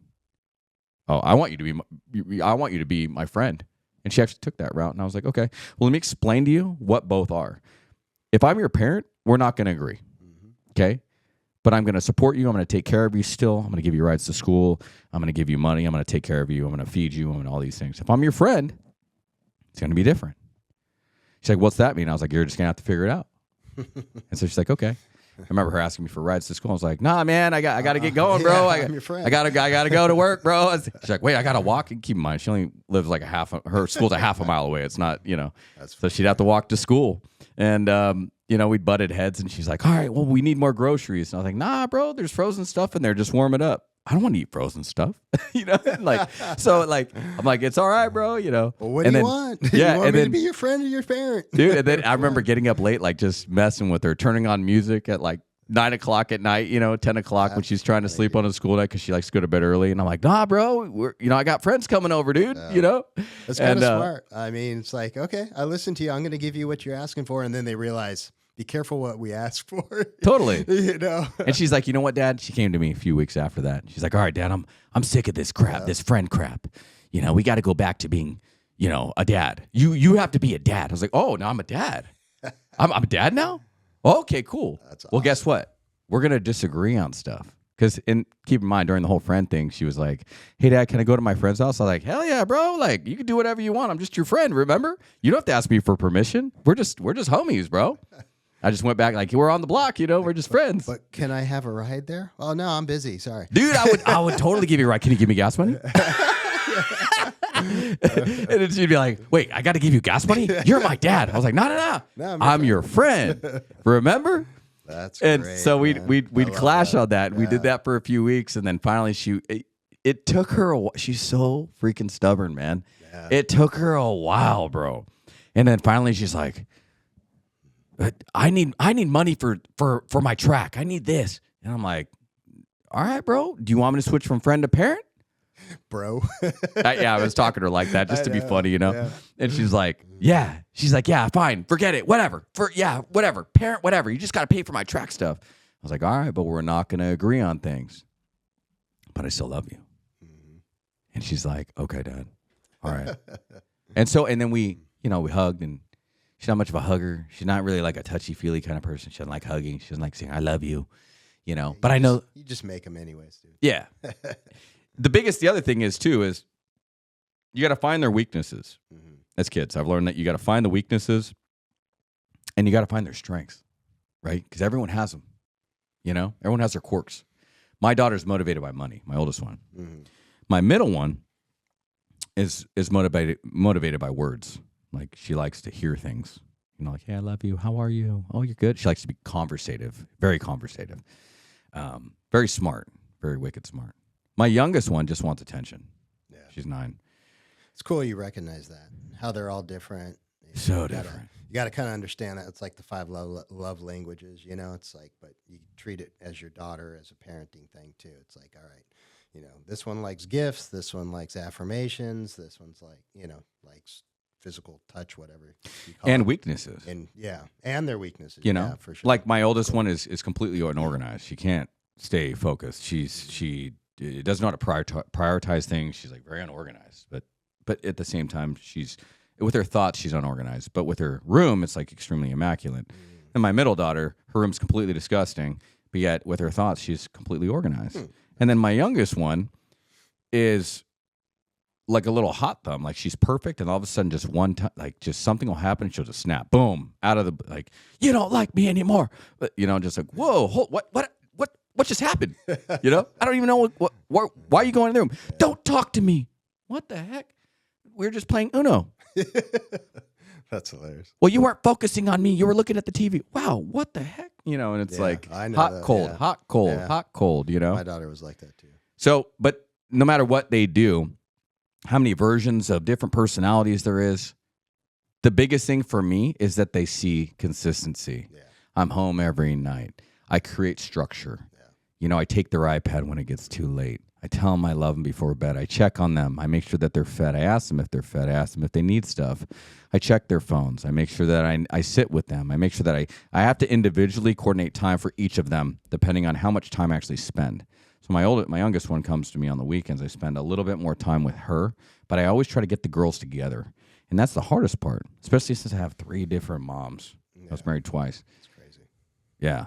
Oh, I want you to be my friend. And she actually took that route. And I was like, okay, well, let me explain to you what both are. If I'm your parent, we're not going to agree. Okay? But I'm going to support you. I'm going to take care of you still. I'm going to give you rides to school. I'm going to give you money. I'm going to take care of you. I'm going to feed you. I'm going to all these things. If I'm your friend, it's going to be different. She's like, what's that mean? I was like, you're just going to have to figure it out. And so she's like, okay. I remember her asking me for rides to school. I was like, nah, man, I got to get going, bro. I'm your friend. I got to go to work, bro. She's like, wait, I got to walk. And keep in mind, she only lives like her school's a half a mile away. It's not, so she'd have to walk to school. And, we'd butted heads and she's like, all right, well, we need more groceries. And I was like, nah, bro, there's frozen stuff in there. Just warm it up. I don't want to eat frozen stuff, so I'm like, it's all right, bro, Well, what do you want? Yeah, you want me to be your friend or your parent? Dude, and then I remember getting up late, like just messing with her, turning on music at like 9 o'clock at night, 10 o'clock when she's trying to sleep on a school night because she likes to go to bed early. And I'm like, nah, bro, I got friends coming over, dude, That's kind of smart. I mean, it's like, okay, I listen to you. I'm going to give you what you're asking for. And then they realize, be careful what we ask for. Totally. And she's like, you know what, Dad? She came to me a few weeks after that. She's like, all right, Dad, I'm sick of this crap, this friend crap. We got to go back to being, a dad. You have to be a dad. I was like, oh, now I'm a dad. I'm a dad now? Okay, cool. That's Well, awesome. guess what? We're going to disagree on stuff. Because keep in mind, during the whole friend thing, she was like, hey, Dad, can I go to my friend's house? I was like, hell yeah, bro. Like, you can do whatever you want. I'm just your friend, remember? You don't have to ask me for permission. We're just homies, bro. I just went back like, we're on the block, we're just friends. But can I have a ride there? Oh, no, I'm busy. Sorry. Dude, I would totally give you a ride. Can you give me gas money? And then she'd be like, wait, I got to give you gas money? You're my dad. I was like, no. I'm your friend. Remember? That's and great, so man. we'd clash that. on that. Yeah. We did that for a few weeks, and then finally it took her a while. She's so freaking stubborn, man. Yeah. It took her a while, bro. And then finally she's like, I need money for my track. I need this. And I'm like, all right, bro. Do you want me to switch from friend to parent? Bro. I was talking to her like that just to be funny, Yeah. And she's like, yeah. She's like, yeah, fine. Forget it. Whatever. Whatever. Parent, whatever. You just got to pay for my track stuff. I was like, all right, but we're not going to agree on things. But I still love you. Mm-hmm. And she's like, okay, Dad. All right. and then we hugged, and she's not much of a hugger. She's not really like a touchy-feely kind of person. She doesn't like hugging. She doesn't like saying, I love you, But I know. You just make them anyways, dude. Yeah. The other thing is you got to find their weaknesses. Mm-hmm. As kids, I've learned that you got to find the weaknesses and you got to find their strengths, right? Because everyone has them, everyone has their quirks. My daughter's motivated by money, my oldest one. Mm-hmm. My middle one is motivated by words. Like, she likes to hear things, like, hey, I love you. How are you? Oh, you're good. She likes to be conversative, very conversative, very smart, very wicked smart. My youngest one just wants attention. Yeah. She's 9. It's cool you recognize that, how they're all different. So different. You got to kind of understand that. It's like the 5 love languages, It's like, but you treat it as your daughter, as a parenting thing too. It's like, all right, this one likes gifts. This one likes affirmations. This one's like, likes physical touch, whatever you call and it. Weaknesses. And their weaknesses, yeah, for sure. Like my oldest one is completely unorganized. She can't stay focused. She doesn't know how to prioritize things. She's like very unorganized, but at the same time, with her thoughts, she's unorganized. But with her room, it's like extremely immaculate. And my middle daughter, her room's completely disgusting, but yet with her thoughts, she's completely organized. And then my youngest one is like a little hot thumb. Like, she's perfect, and all of a sudden, just one time, like, just something will happen, she'll just snap, boom, out of the, like, you don't like me anymore. But, just like, whoa, what just happened? I don't even know why are you going in the room? Don't talk to me. What the heck? We're just playing Uno. That's hilarious. Well, you weren't focusing on me. You were looking at the TV. Wow, what the heck? And it's like hot, cold, hot, cold, hot, cold, My daughter was like that too. So, but no matter what they do, how many versions of different personalities there is, the biggest thing for me is that they see consistency. Yeah. I'm home every night. I create structure. Yeah. I take their iPad when it gets too late. I tell them I love them before bed. I check on them. I make sure that they're fed. I ask them if they're fed. I ask them if they need stuff. I check their phones. I make sure that I sit with them. I make sure that I have to individually coordinate time for each of them, depending on how much time I actually spend. So my youngest one comes to me on the weekends. I spend a little bit more time with her, but I always try to get the girls together. And that's the hardest part, especially since I have 3 different moms. Yeah. I was married twice. That's crazy. Yeah.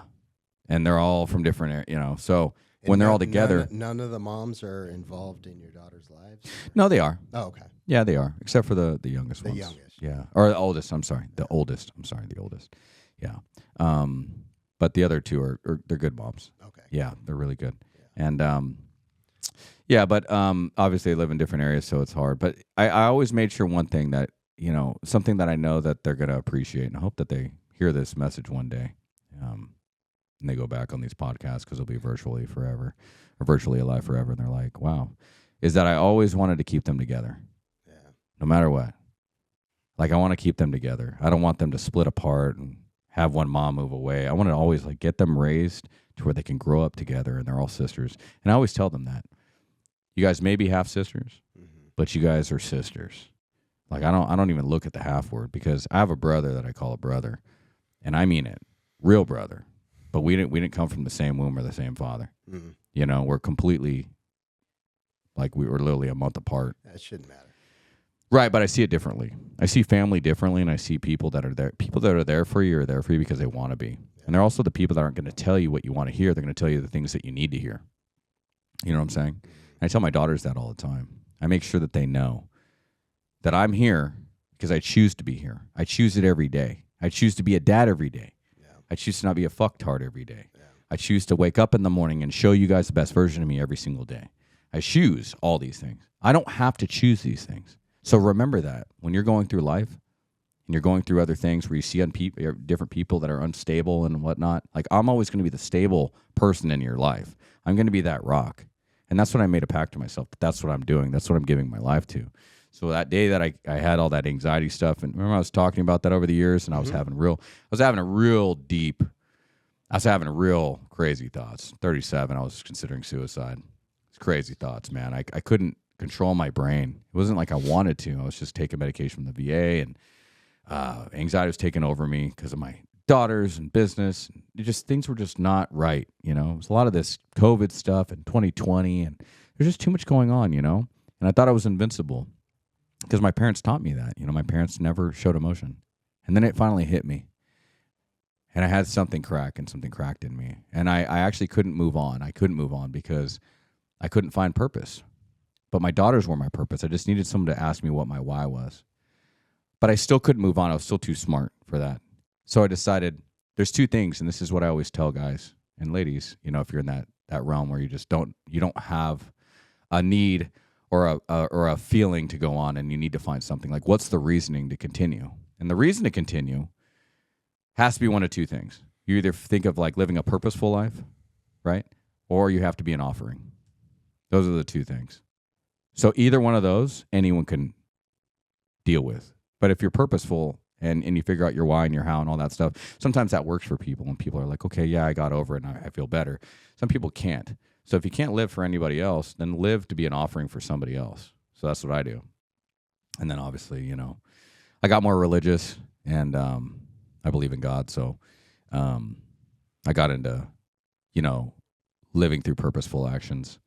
And they're all from different, so when they're all together. None of the moms are involved in your daughter's lives? No, they are. Oh, okay. Yeah, they are, except for the youngest ones. The youngest. Yeah. Or the oldest, I'm sorry. The oldest. I'm sorry, the oldest. Yeah. But the other 2 are they're good moms. Okay. Yeah, they're really good. Yeah. And but obviously they live in different areas, so it's hard. But I always made sure one thing that, something that I know that they're going to appreciate, and I hope that they hear this message one day. And they go back on these podcasts because they'll be virtually forever or virtually alive forever. And they're like, wow, is that I always wanted to keep them together. Yeah. No matter what. Like, I want to keep them together. I don't want them to split apart and have one mom move away. I want to always get them raised to where they can grow up together and they're all sisters. And I always tell them that. You guys may be half sisters, but you guys are sisters. Like, I don't even look at the half word, because I have a brother that I call a brother, and I mean it, real brother. But we didn't come from the same womb or the same father. Mm-hmm. We're completely, we were literally a month apart. That shouldn't matter. Right, but I see it differently. I see family differently, and I see people that are there. People that are there for you are there for you because they want to be. And they're also the people that aren't going to tell you what you want to hear. They're going to tell you the things that you need to hear. You know what I'm saying? And I tell my daughters that all the time. I make sure that they know that I'm here because I choose to be here. I choose it every day. I choose to be a dad every day. Yeah. I choose to not be a fucktard every day. Yeah. I choose to wake up in the morning and show you guys the best version of me every single day. I choose all these things. I don't have to choose these things. So remember that when you're going through life and you're going through other things where you see different people that are unstable and whatnot, like I'm always going to be the stable person in your life. I'm going to be that rock. And that's what I made a pact to myself. That's what I'm doing. That's what I'm giving my life to. So that day that I had all that anxiety stuff, and remember I was talking about that over the years, and I was having real crazy thoughts. 37, I was considering suicide. It's crazy thoughts, man. I couldn't control my brain. It wasn't like I wanted to. I was just taking medication from the VA, and anxiety was taking over me because of my daughters and business. Things were just not right, you know. It was a lot of this COVID stuff in 2020, and there's just too much going on, you know. And I thought I was invincible because my parents taught me that. You know, my parents never showed emotion. And then it finally hit me. And I had something crack, and something cracked in me. And I actually couldn't move on. I couldn't move on because I couldn't find purpose. But my daughters were my purpose. I just needed someone to ask me what my why was. But I still couldn't move on. I was still too smart for that. So I decided there's two things, and this is what I always tell guys and ladies, you know, if you're in that realm where you don't have a need or a feeling to go on, and you need to find something. Like, what's the reasoning to continue? And the reason to continue has to be one of two things. You either think of like living a purposeful life, right? Or you have to be an offering. Those are the two things. So either one of those, anyone can deal with. But if you're purposeful and you figure out your why and your how and all that stuff, sometimes that works for people. And people are like, okay, yeah, I got over it and I feel better. Some people can't. So if you can't live for anybody else, then live to be an offering for somebody else. So that's what I do. And then obviously, you know, I got more religious, and I believe in God. So I got into, you know, living through purposeful actions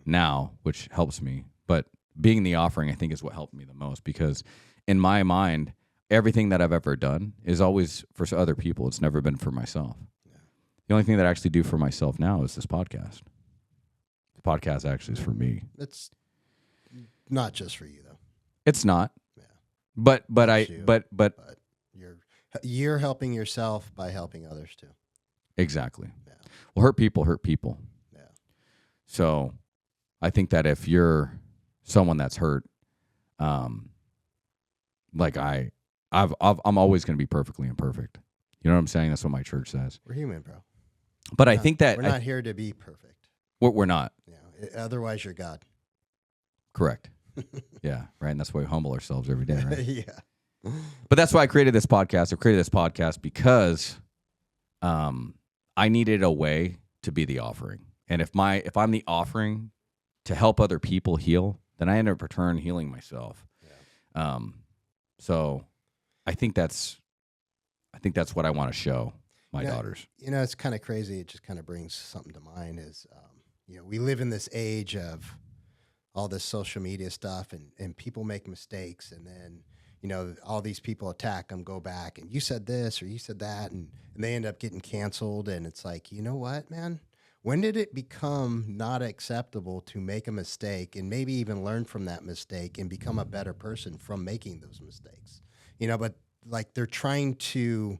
now, which helps me. But being the offering, I think, is what helped me the most, because in my mind, everything that I've ever done is always for other people. It's never been for myself. Yeah. The only thing that I actually do for myself now is this podcast. The podcast actually is for me. It's not just for you, though. It's not. Yeah. But you're helping yourself by helping others too. Exactly. Yeah. Well, hurt people hurt people. Yeah. So I think that if you're someone that's hurt, like I'm always going to be perfectly imperfect. You know what I'm saying? That's what my church says. We're human, bro. But I think that we're not here to be perfect. We're not. Yeah. Otherwise, you're God. Correct. Yeah. Right. And that's why we humble ourselves every day. Right. Yeah. But that's why I created this podcast. I created this podcast because I needed a way to be the offering. And if I'm the offering to help other people heal, then I end up return healing myself. Yeah. So I think that's what I want to show my daughters. You know, it's kind of crazy. It just kind of brings something to mind is, you know, we live in this age of all this social media stuff, and people make mistakes, and then, you know, all these people attack them, go back, and you said this or you said that, and they end up getting canceled. And it's like, you know what, man? When did it become not acceptable to make a mistake and maybe even learn from that mistake and become a better person from making those mistakes? You know, but like they're trying to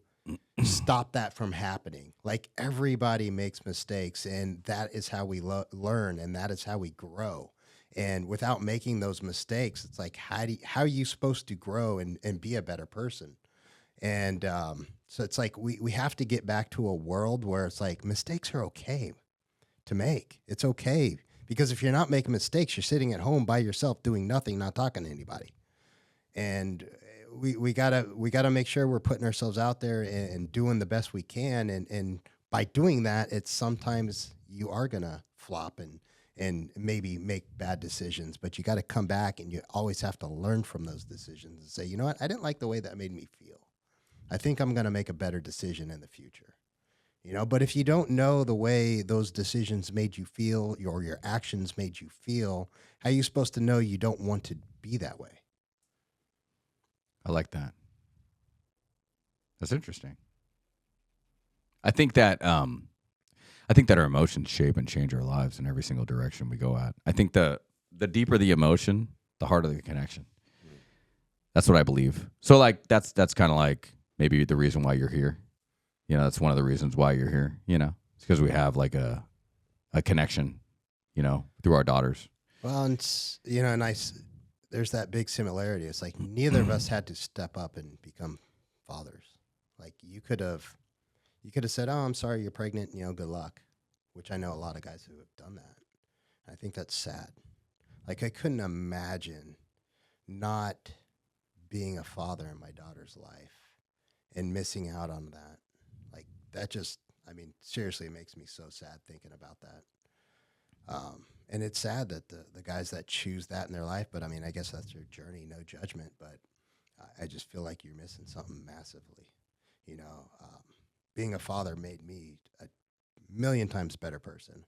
stop that from happening. Like everybody makes mistakes, and that is how we learn, and that is how we grow. And without making those mistakes, it's like, how are you supposed to grow and be a better person? And so it's like we have to get back to a world where it's like mistakes are okay to make. It's okay, because if you're not making mistakes, you're sitting at home by yourself doing nothing, not talking to anybody. And we gotta make sure we're putting ourselves out there and doing the best we can. And by doing that, it's sometimes you are gonna flop and maybe make bad decisions, but you got to come back, and you always have to learn from those decisions and say, you know what, I didn't like the way that made me feel. I think I'm going to make a better decision in the future. You know, but if you don't know the way those decisions made you feel, or your actions made you feel, how are you supposed to know you don't want to be that way? I like that. That's interesting. I think that our emotions shape and change our lives in every single direction we go at. I think the deeper the emotion, the harder the connection. That's what I believe. So like that's kind of like maybe the reason why you're here. You know, that's one of the reasons why you're here. You know, it's because we have like a connection. You know, through our daughters. Well, and there's that big similarity. It's like neither of us had to step up and become fathers. Like you could have said, "Oh, I'm sorry, you're pregnant. You know, good luck," which I know a lot of guys who have done that. I think that's sad. Like I couldn't imagine not being a father in my daughter's life and missing out on that. Like that just, I mean, seriously, it makes me so sad thinking about that. And it's sad that the guys that choose that in their life, but I mean, I guess that's their journey, no judgment, but I just feel like you're missing something massively. You know, being a father made me a million times better person.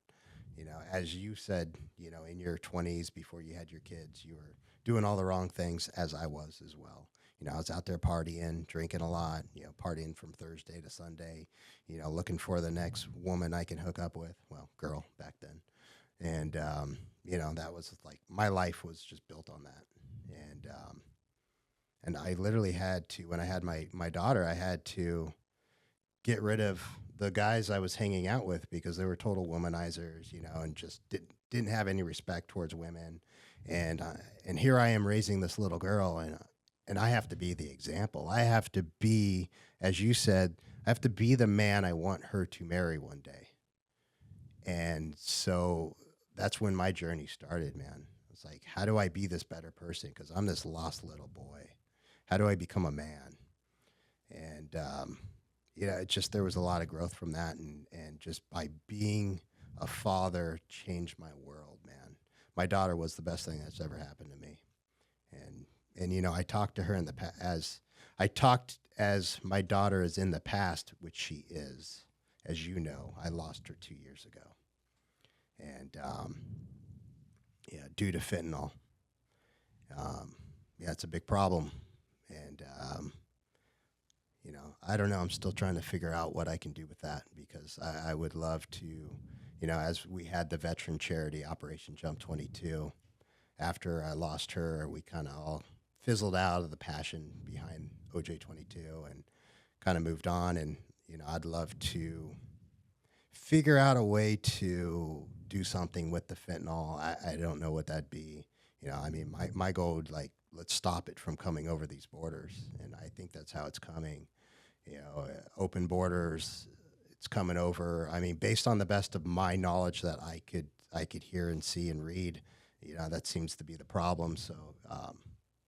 You know, as you said, you know, in your 20s before you had your kids, you were doing all the wrong things, as I was as well. You know, I was out there partying, drinking a lot, you know, partying from Thursday to Sunday, you know, looking for the next woman I can hook up with. Well, girl back then. And, you know, that was like, my life was just built on that. And I literally had to, when I had my daughter, I had to get rid of the guys I was hanging out with because they were total womanizers, you know, and just didn't have any respect towards women. And here I am raising this little girl, and I have to be the example. I have to be, as you said, I have to be the man I want her to marry one day. And so that's when my journey started, man. It's like, how do I be this better person? Because I'm this lost little boy. How do I become a man? And, you know, it just, there was a lot of growth from that. And just by being a father changed my world, man. My daughter was the best thing that's ever happened to me. And you know, I talked to her in the past, as my daughter is in the past, which she is. As you know, I lost her 2 years ago. And, yeah, due to fentanyl. Yeah, it's a big problem. And, you know, I don't know. I'm still trying to figure out what I can do with that because I would love to, you know, as we had the veteran charity Operation Jump 22, after I lost her, we kind of all fizzled out of the passion behind OJ 22 and kind of moved on. And, you know, I'd love to figure out a way to do something with the fentanyl. I don't know what that'd be. You know, I mean, my goal would like, let's stop it from coming over these borders. And I think that's how it's coming. You know, open borders, it's coming over. I mean, based on the best of my knowledge that I could hear and see and read, you know, that seems to be the problem. So,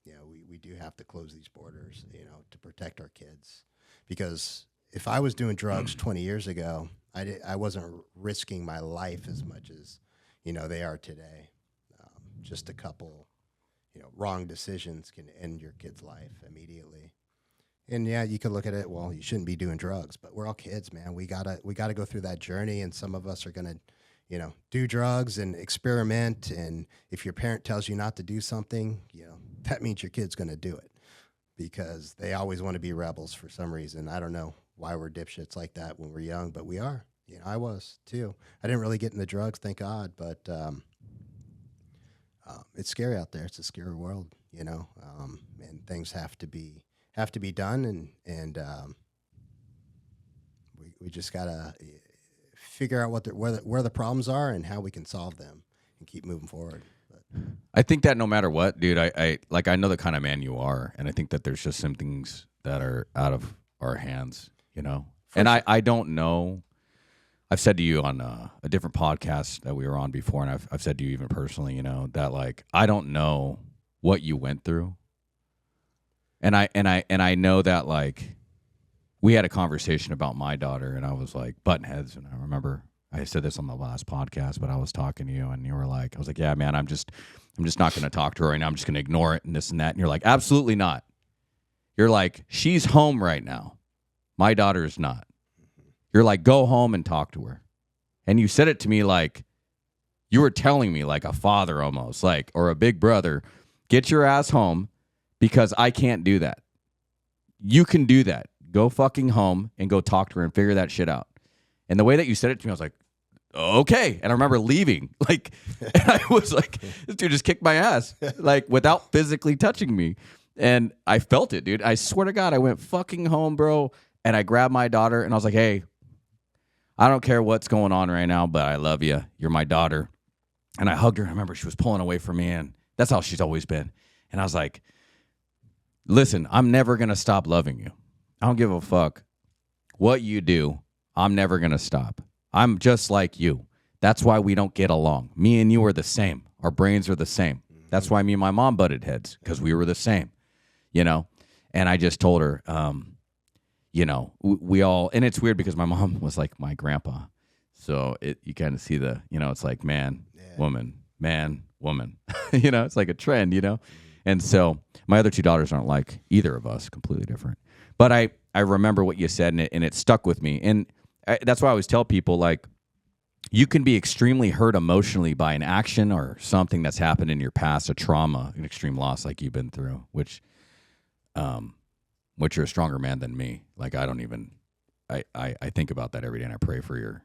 you know, we do have to close these borders, you know, to protect our kids. Because if I was doing drugs 20 years ago, I wasn't risking my life as much as, you know, they are today. Just a couple, you know, wrong decisions can end your kid's life immediately. And yeah, you could look at it, well, you shouldn't be doing drugs, but we're all kids, man. We gotta go through that journey, and some of us are gonna, you know, do drugs and experiment. And if your parent tells you not to do something, you know, that means your kid's gonna do it because they always want to be rebels for some reason. I don't know why we're dipshits like that when we're young, but we are. You know, I was too. I didn't really get into drugs, thank God, but it's scary out there. It's a scary world, you know, and things have to be done, and we just gotta figure out where the problems are and how we can solve them and keep moving forward. But I think that no matter what, dude, I know the kind of man you are, and I think that there's just some things that are out of our hands, you know. And I don't know. I've said to you on a different podcast that we were on before, and I've said to you even personally, you know, that like I don't know what you went through, and I know that like we had a conversation about my daughter, and I was like button heads, and I remember I said this on the last podcast, but I was talking to you, and you were like, I was like, yeah, man, I'm just not going to talk to her right now. I'm just going to ignore it and this and that, and you're like, absolutely not. You're like, she's home right now. My daughter is not. You're like, go home and talk to her. And you said it to me like you were telling me like a father almost, like, or a big brother, get your ass home because I can't do that. you can do that. Go fucking home and go talk to her and figure that shit out. And the way that you said it to me, I was like, okay. And I remember leaving, like, and I was like, this dude just kicked my ass, like, without physically touching me. And I felt it, dude. I swear to God, I went fucking home, bro. And I grabbed my daughter and I was like, hey, I don't care what's going on right now, but I love you. You're my daughter. And I hugged her. I remember she was pulling away from me, and that's how she's always been. And I was like, listen, I'm never going to stop loving you. I don't give a fuck what you do. I'm never going to stop. I'm just like you. That's why we don't get along. Me and you are the same. Our brains are the same. That's why me and my mom butted heads, because we were the same, you know? And I just told her, you know, we all, and it's weird because my mom was like my grandpa. So you kind of see the, you know, it's like man, woman, man, woman, you know, it's like a trend, you know? And so my other two daughters aren't like either of us, completely different. But I remember what you said, and it stuck with me. And that's why I always tell people, like, you can be extremely hurt emotionally by an action or something that's happened in your past, a trauma, an extreme loss like you've been through, which you're a stronger man than me. Like, I don't even, I think about that every day, and I pray for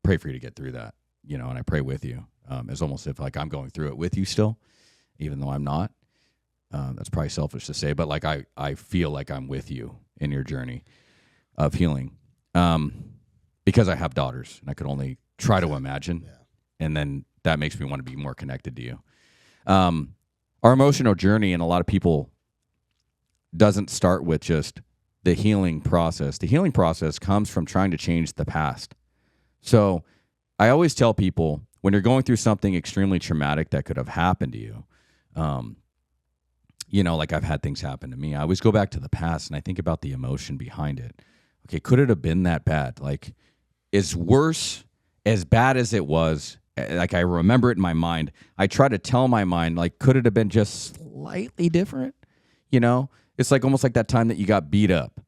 pray for you to get through that, you know, and I pray with you. It's almost if like I'm going through it with you still, even though I'm not. That's probably selfish to say, but like I feel like I'm with you in your journey of healing. Because I have daughters, and I could only try to imagine. Yeah. And then that makes me want to be more connected to you. Our emotional journey, and a lot of people, doesn't start with just the healing process. The healing process comes from trying to change the past. So I always tell people, when you're going through something extremely traumatic that could have happened to you, you know, like I've had things happen to me, I always go back to the past and I think about the emotion behind it. Okay, could it have been that bad? Like, as worse, as bad as it was, like I remember it in my mind, I try to tell my mind, like, could it have been just slightly different? You know, it's like almost like that time that you got beat up,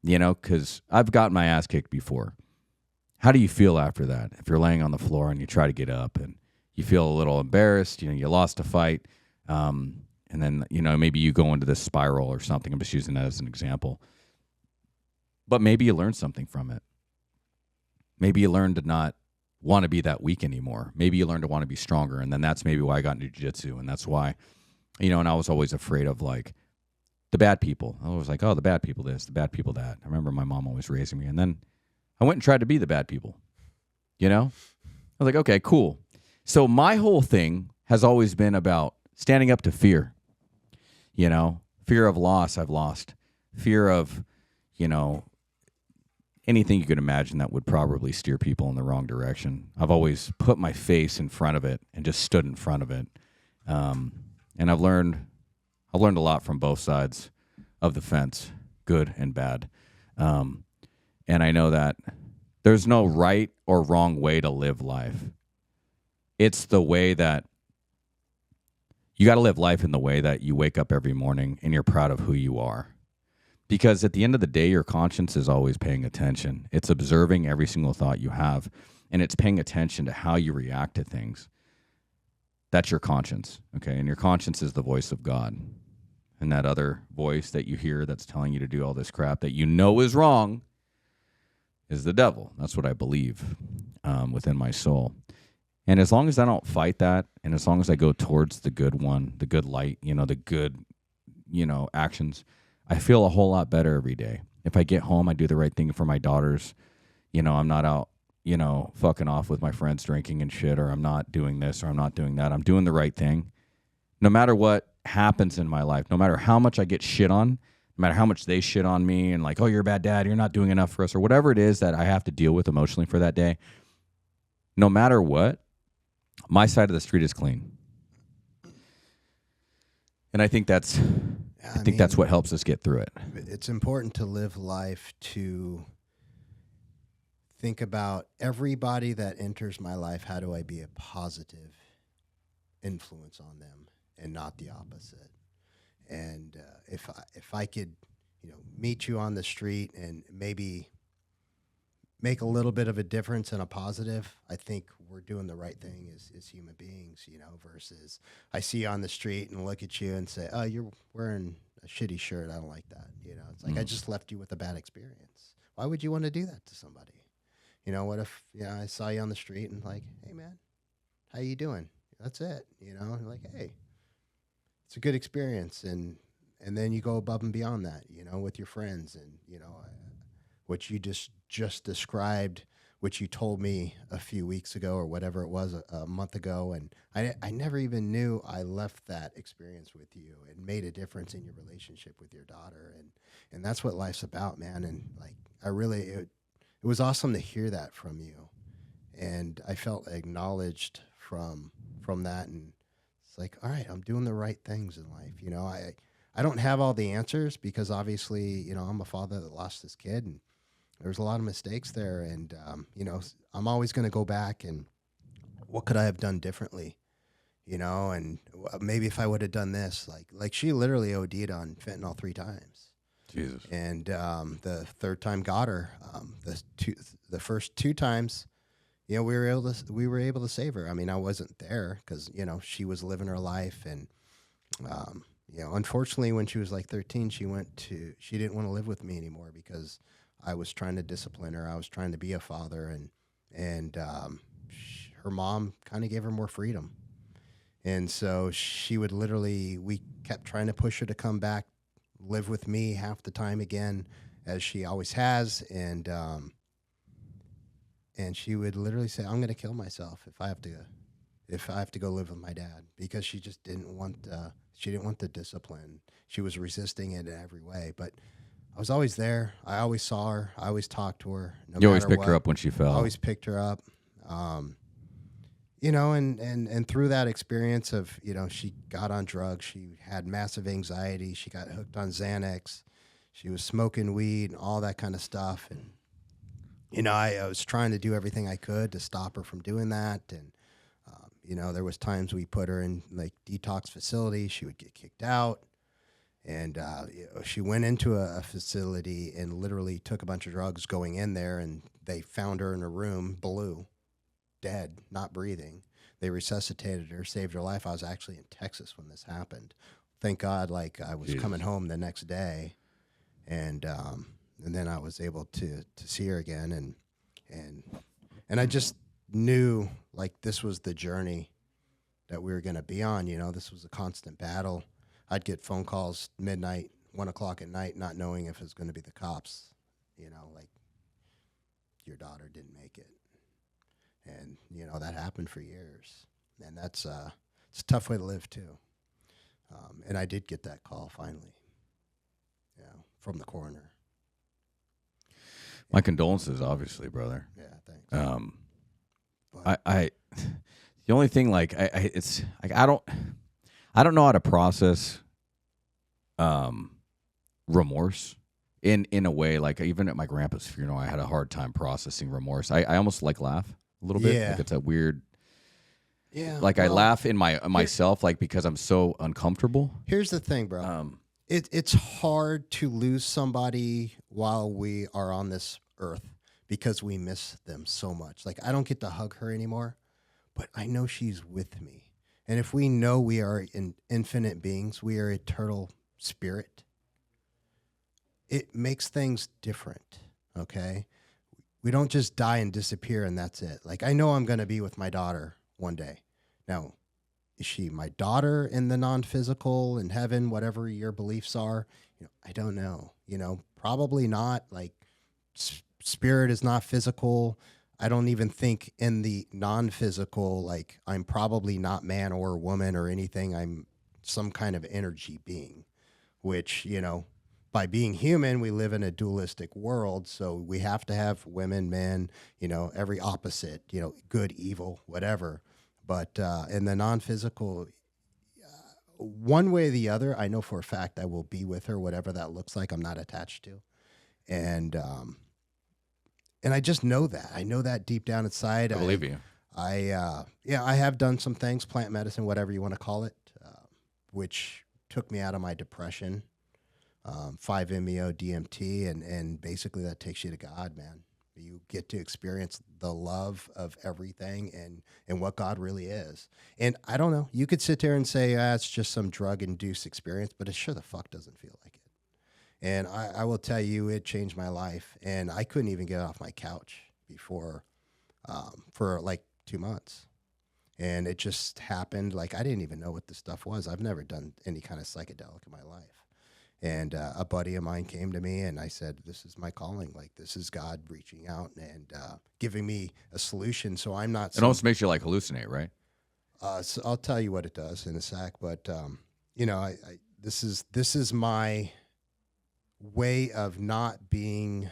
you know, because I've gotten my ass kicked before. How do you feel after that? If you're laying on the floor and you try to get up and you feel a little embarrassed, you know, you lost a fight, and then, you know, maybe you go into this spiral or something. I'm just using that as an example. But maybe you learned something from it. Maybe you learned to not want to be that weak anymore. Maybe you learned to want to be stronger. And then that's maybe why I got into jiu-jitsu. And that's why, you know, and I was always afraid of like the bad people. I was like, oh, the bad people this, the bad people that. I remember my mom always raising me. And then I went and tried to be the bad people, you know? I was like, okay, cool. So my whole thing has always been about standing up to fear, you know, fear of loss I've lost, fear of, you know, anything you could imagine that would probably steer people in the wrong direction. I've always put my face in front of it and just stood in front of it. And I've learned a lot from both sides of the fence, good and bad. And I know that there's no right or wrong way to live life. It's the way that you got to live life in the way that you wake up every morning and you're proud of who you are. Because at the end of the day, your conscience is always paying attention. It's observing every single thought you have, and it's paying attention to how you react to things. That's your conscience, okay? And your conscience is the voice of God. And that other voice that you hear that's telling you to do all this crap that you know is wrong is the devil. That's what I believe within my soul. And as long as I don't fight that, and as long as I go towards the good one, the good light, you know, the good, you know, actions, I feel a whole lot better every day. If I get home, I do the right thing for my daughters. You know, I'm not out, you know, fucking off with my friends drinking and shit, or I'm not doing this or I'm not doing that. I'm doing the right thing. No matter what happens in my life, no matter how much I get shit on, no matter how much they shit on me and like, oh, you're a bad dad, you're not doing enough for us, or whatever it is that I have to deal with emotionally for that day, no matter what, my side of the street is clean. And I think that's that's what helps us get through it. It's important to live life to think about everybody that enters my life. How do I be a positive influence on them and not the opposite? And if I could, you know, meet you on the street and maybe make a little bit of a difference and a positive, I think we're doing the right thing as human beings, you know, versus I see you on the street and look at you and say, oh, you're wearing a shitty shirt. I don't like that. It's like, I just left you with a bad experience. Why would you want to do that to somebody? What if, I saw you on the street and like, hey man, how you doing? That's it. And like, hey, it's a good experience. And then you go above and beyond that, with your friends and, what you just described, which you told me a few weeks ago or whatever it was, a month ago. And I never even knew I left that experience with you and made a difference in your relationship with your daughter. And that's what life's about, man. And like, it was awesome to hear that from you. And I felt acknowledged from that. And it's like, all right, I'm doing the right things in life. I don't have all the answers because obviously, I'm a father that lost his kid and there's a lot of mistakes there. And, I'm always going to go back and what could I have done differently? And maybe if I would have done this, like she literally OD'd on fentanyl 3 times. Jesus. And the third time got her. The first 2 times, we were able to save her. I mean, I wasn't there because she was living her life, and unfortunately, when she was like 13, she didn't want to live with me anymore because I was trying to discipline her. I was trying to be a father, and her mom kind of gave her more freedom, and so she would we kept trying to push her to come back, live with me half the time again, as she always has, and she would literally say, "I'm going to kill myself if I have to go live with my dad," because she just didn't want the discipline. She was resisting it in every way, but I was always there. I always saw her. I always talked to her. You always picked her up when she fell. I always picked her up. And through that experience of, she got on drugs. She had massive anxiety. She got hooked on Xanax. She was smoking weed and all that kind of stuff. And, I was trying to do everything I could to stop her from doing that. And, there was times we put her in like detox facilities. She would get kicked out. And she went into a facility and literally took a bunch of drugs going in there, and they found her in a room, blue, dead, not breathing. They resuscitated her, saved her life. I was actually in Texas when this happened. Thank God, I was coming home the next day, and then I was able to see her again, and I just knew this was the journey that we were going to be on. This was a constant battle. I'd get phone calls midnight, 1 o'clock at night, not knowing if it was going to be the cops, your daughter didn't make it. And, that happened for years. And that's, it's a tough way to live too. And I did get that call finally, from the coroner. My condolences, obviously, brother. Yeah, thanks. I the only thing it's like I don't know how to process remorse in a way. Like even at my grandpa's funeral, I had a hard time processing remorse. I almost laugh a little bit. Yeah. Like it's a weird. Yeah. I laugh in myself, because I'm so uncomfortable. Here's the thing, bro. It's hard to lose somebody while we are on this earth because we miss them so much. I don't get to hug her anymore, but I know she's with me. And if we know we are infinite beings, we are eternal spirit, it makes things different, okay? We don't just die and disappear and that's it. I know I'm going to be with my daughter one day. Now, is she my daughter in the non-physical, in heaven, whatever your beliefs are? I don't know. Probably not. Spirit is not physical. I don't even think in the non-physical, I'm probably not man or woman or anything. I'm some kind of energy being, which, by being human, we live in a dualistic world. So we have to have women, men, every opposite, good, evil, whatever. But in the non-physical, one way or the other, I know for a fact I will be with her, whatever that looks like. I'm not attached to. And I just know that. I know that deep down inside. I believe you. I have done some things, plant medicine, whatever you want to call it, which took me out of my depression. 5-MeO DMT, and basically that takes you to God, man. You get to experience the love of everything and what God really is. And I don't know, you could sit there and say, it's just some drug induced experience, but it sure the fuck doesn't feel like it. And I will tell you, it changed my life. And I couldn't even get off my couch before for like 2 months. And it just happened. Like, I didn't even know what this stuff was. I've never done any kind of psychedelic in my life. And a buddy of mine came to me and I said, this is my calling. Like, this is God reaching out and giving me a solution. So I'm not. It almost makes you like hallucinate, right? So I'll tell you what it does in a sec. But, you know, this is my way of not being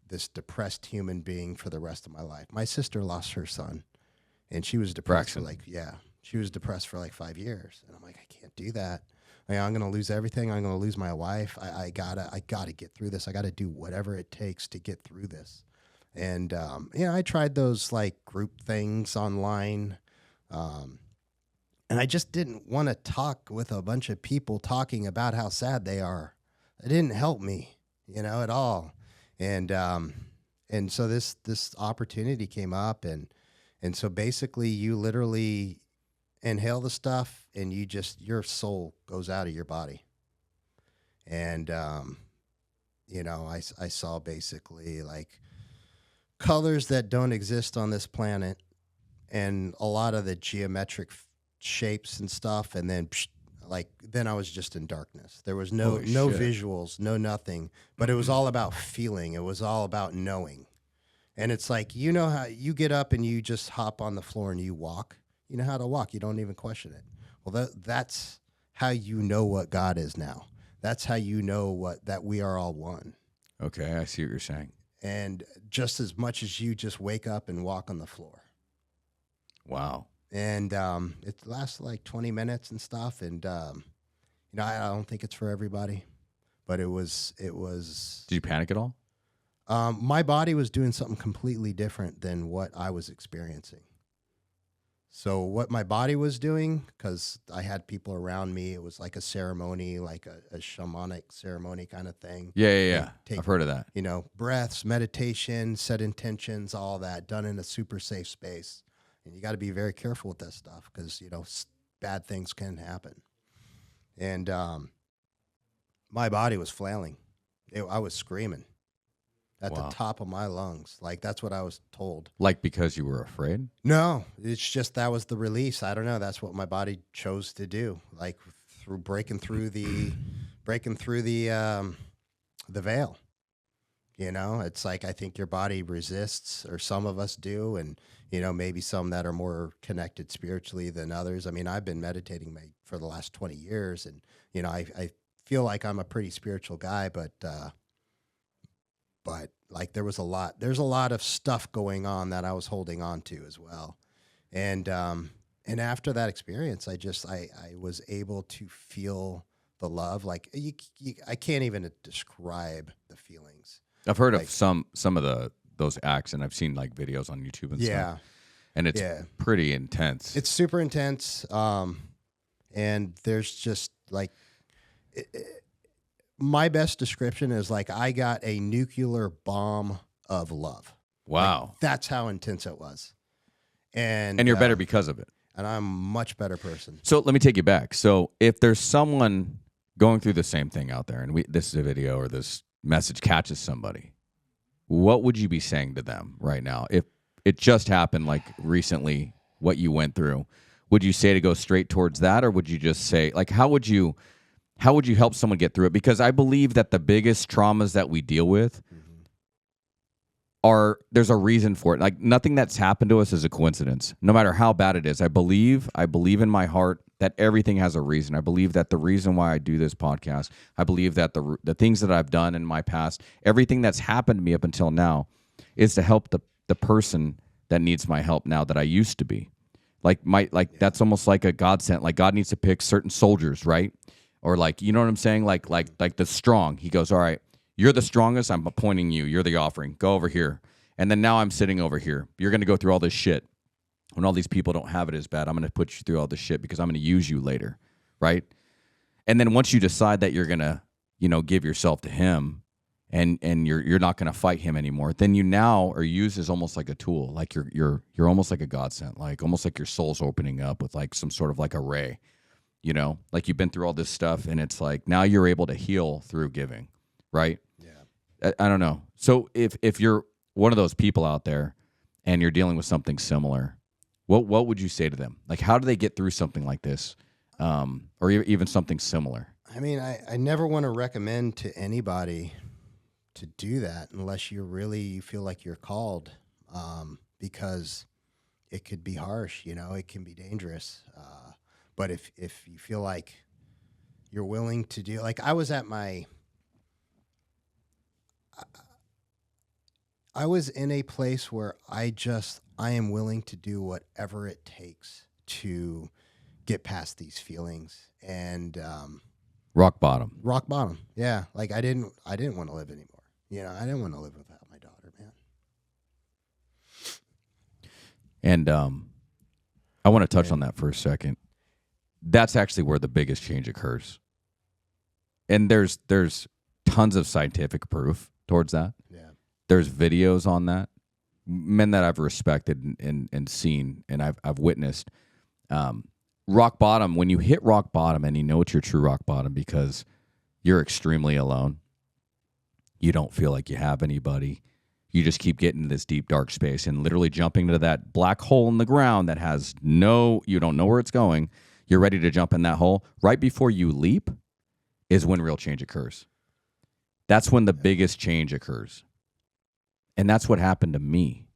this depressed human being for the rest of my life. My sister lost her son and she was depressed she was depressed for like 5 years. And I'm like, I can't do that. I'm going to lose everything. I'm going to lose my wife. I gotta get through this. I got to do whatever it takes to get through this. And, you know, I tried those like group things online. And I just didn't want to talk with a bunch of people talking about how sad they are. It didn't help me, you know, at all. And so this opportunity came up and so basically you literally inhale the stuff and your soul goes out of your body. And, you know, I saw basically like colors that don't exist on this planet and a lot of the geometric shapes and stuff. And then then I was just in darkness. There was no visuals, no nothing, but it was all about feeling. It was all about knowing. And it's like, you know how you get up and you just hop on the floor and you walk. You know how to walk. You don't even question it. Well, that's how you know what God is now. That's how you know that we are all one. Okay, I see what you're saying. And just as much as you just wake up and walk on the floor. Wow. And it lasts like 20 minutes and stuff. And, you know, I don't think it's for everybody, but it was. Did you panic at all? My body was doing something completely different than what I was experiencing. So what my body was doing, because I had people around me, it was like a ceremony, like a shamanic ceremony kind of thing. Yeah. I've heard of that. You know, breaths, meditation, set intentions, all that done in a super safe space. And you got to be very careful with that stuff because, you know, bad things can happen. And my body was flailing. I was screaming at the top of my lungs. Like, that's what I was told. Like, because you were afraid? No, it's just that was the release. I don't know. That's what my body chose to do. Like, through breaking through the veil. You know, it's like, I think your body resists, or some of us do. And, you know, maybe some that are more connected spiritually than others. I mean, I've been meditating for the last 20 years and, you know, I feel like I'm a pretty spiritual guy, but like there's a lot of stuff going on that I was holding on to as well. And after that experience, I was able to feel the love. Like I can't even describe the feelings. I've heard of some of those acts, and I've seen like videos on YouTube and stuff. And it's pretty intense. It's super intense. And there's just like, my best description is like, I got a nuclear bomb of love. Wow. Like, that's how intense it was. And you're better because of it. And I'm a much better person. So let me take you back. So if there's someone going through the same thing out there, and this is a video or this message catches somebody, what would you be saying to them right now? If it just happened like recently, what you went through, would you say to go straight towards that? Or would you just say, like, how would you help someone get through it? Because I believe that the biggest traumas that we deal with there's a reason for it. Like, nothing that's happened to us is a coincidence, no matter how bad it is. I believe in my heart that everything has a reason. I believe that the reason why I do this podcast, I believe that the things that I've done in my past, everything that's happened to me up until now is to help the person that needs my help now that I used to be. That's almost like a godsend. Like, God needs to pick certain soldiers, right? Or like, you know what I'm saying? Like the strong. He goes, all right, you're the strongest. I'm appointing you. You're the offering. Go over here. And then now I'm sitting over here. You're going to go through all this shit. When all these people don't have it as bad, I'm going to put you through all this shit because I'm going to use you later, right? And then once you decide that you're going to, you know, give yourself to him and you're not going to fight him anymore, then you now are used as almost like a tool. Like you're almost like a godsend, like almost like your soul's opening up with like some sort of like a ray, you know, like you've been through all this stuff, and it's like now you're able to heal through giving, right? Yeah. I don't know. So if you're one of those people out there and you're dealing with something similar, what would you say to them? Like, how do they get through something like this, or even something similar? I mean, I never want to recommend to anybody to do that unless you feel like you're called, because it could be harsh, you know, it can be dangerous. But if you feel like you're willing to do, like I was in a place where I am willing to do whatever it takes to get past these feelings and, Rock bottom. rock bottom. Yeah. Like I didn't want to live anymore. You know, I didn't want to live without my daughter, man. And I want to touch on that for a second. That's actually where the biggest change occurs. And there's tons of scientific proof towards that. Yeah. There's videos on that. Men that I've respected and seen and I've witnessed. Rock bottom, when you hit rock bottom and you know it's your true rock bottom because you're extremely alone. You don't feel like you have anybody. You just keep getting this deep, dark space and literally jumping into that black hole in the ground that has you don't know where it's going. You're ready to jump in that hole. Right before you leap is when real change occurs. That's when the biggest change occurs. And that's what happened to me,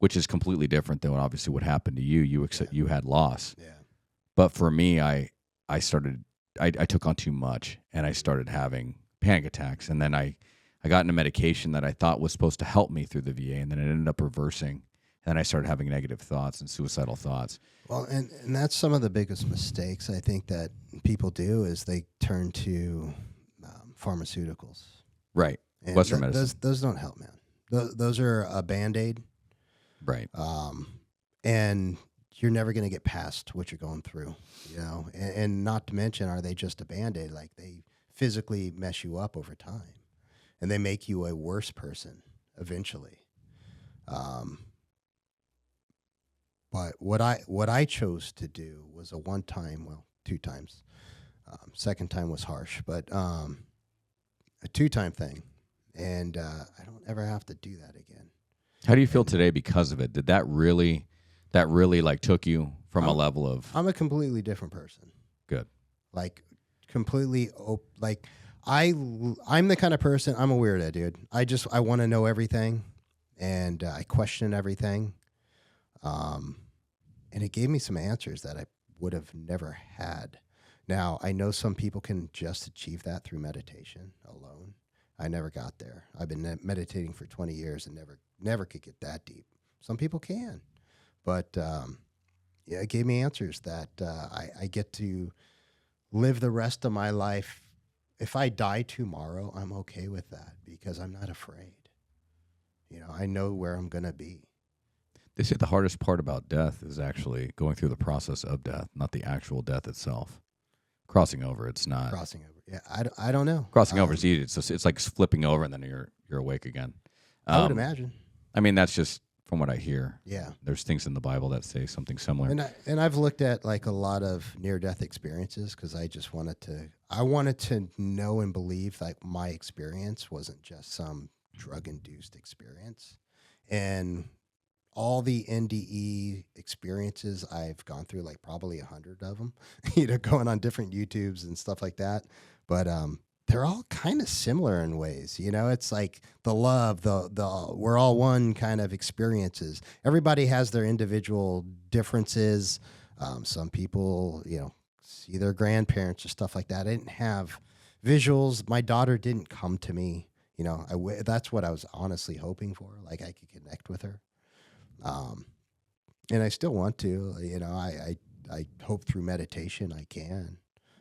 which is completely different than obviously what happened to you. You had loss. Yeah. But for me, I took on too much and I started having panic attacks. And then I got into medication that I thought was supposed to help me through the VA. And then it ended up reversing. And then I started having negative thoughts and suicidal thoughts. Well, and that's some of the biggest mistakes I think that people do is they turn to pharmaceuticals. Right. And Western medicine. Those don't help, man. Those are a Band-Aid. Right. And you're never going to get past what you're going through, you know, and not to mention, are they just a Band-Aid? Like they physically mess you up over time and they make you a worse person eventually. But what I chose to do was a one-time, well, 2 times. Second time was harsh, but a 2-time thing. And I don't ever have to do that again. How do you feel today because of it? Did that really like took you from a level of? I'm a completely different person. Good. Like completely like I'm the kind of person, I'm a weirdo, dude. I want to know everything and I question everything. And it gave me some answers that I would have never had. Now, I know some people can just achieve that through meditation alone. I never got there. I've been meditating for 20 years and never could get that deep. Some people can. But yeah, it gave me answers that I get to live the rest of my life. If I die tomorrow, I'm okay with that because I'm not afraid. You know, I know where I'm going to be. They say the hardest part about death is actually going through the process of death, not the actual death itself. Crossing over, it's not. Crossing over. Yeah, I don't know. Crossing over is easy. It's like flipping over and then you're awake again. I would imagine. I mean, that's just from what I hear. Yeah. There's things in the Bible that say something similar. And I've looked at like a lot of near-death experiences because I just wanted to know and believe like my experience wasn't just some drug-induced experience. And all the NDE experiences I've gone through, like probably 100 of them, you know, going on different YouTubes and stuff like that. But they're all kind of similar in ways. You know, it's like the love, the we're all one kind of experiences. Everybody has their individual differences. Some people, you know, see their grandparents or stuff like that. I didn't have visuals. My daughter didn't come to me. You know, that's what I was honestly hoping for. Like I could connect with her. And I still want to, you know, I hope through meditation I can,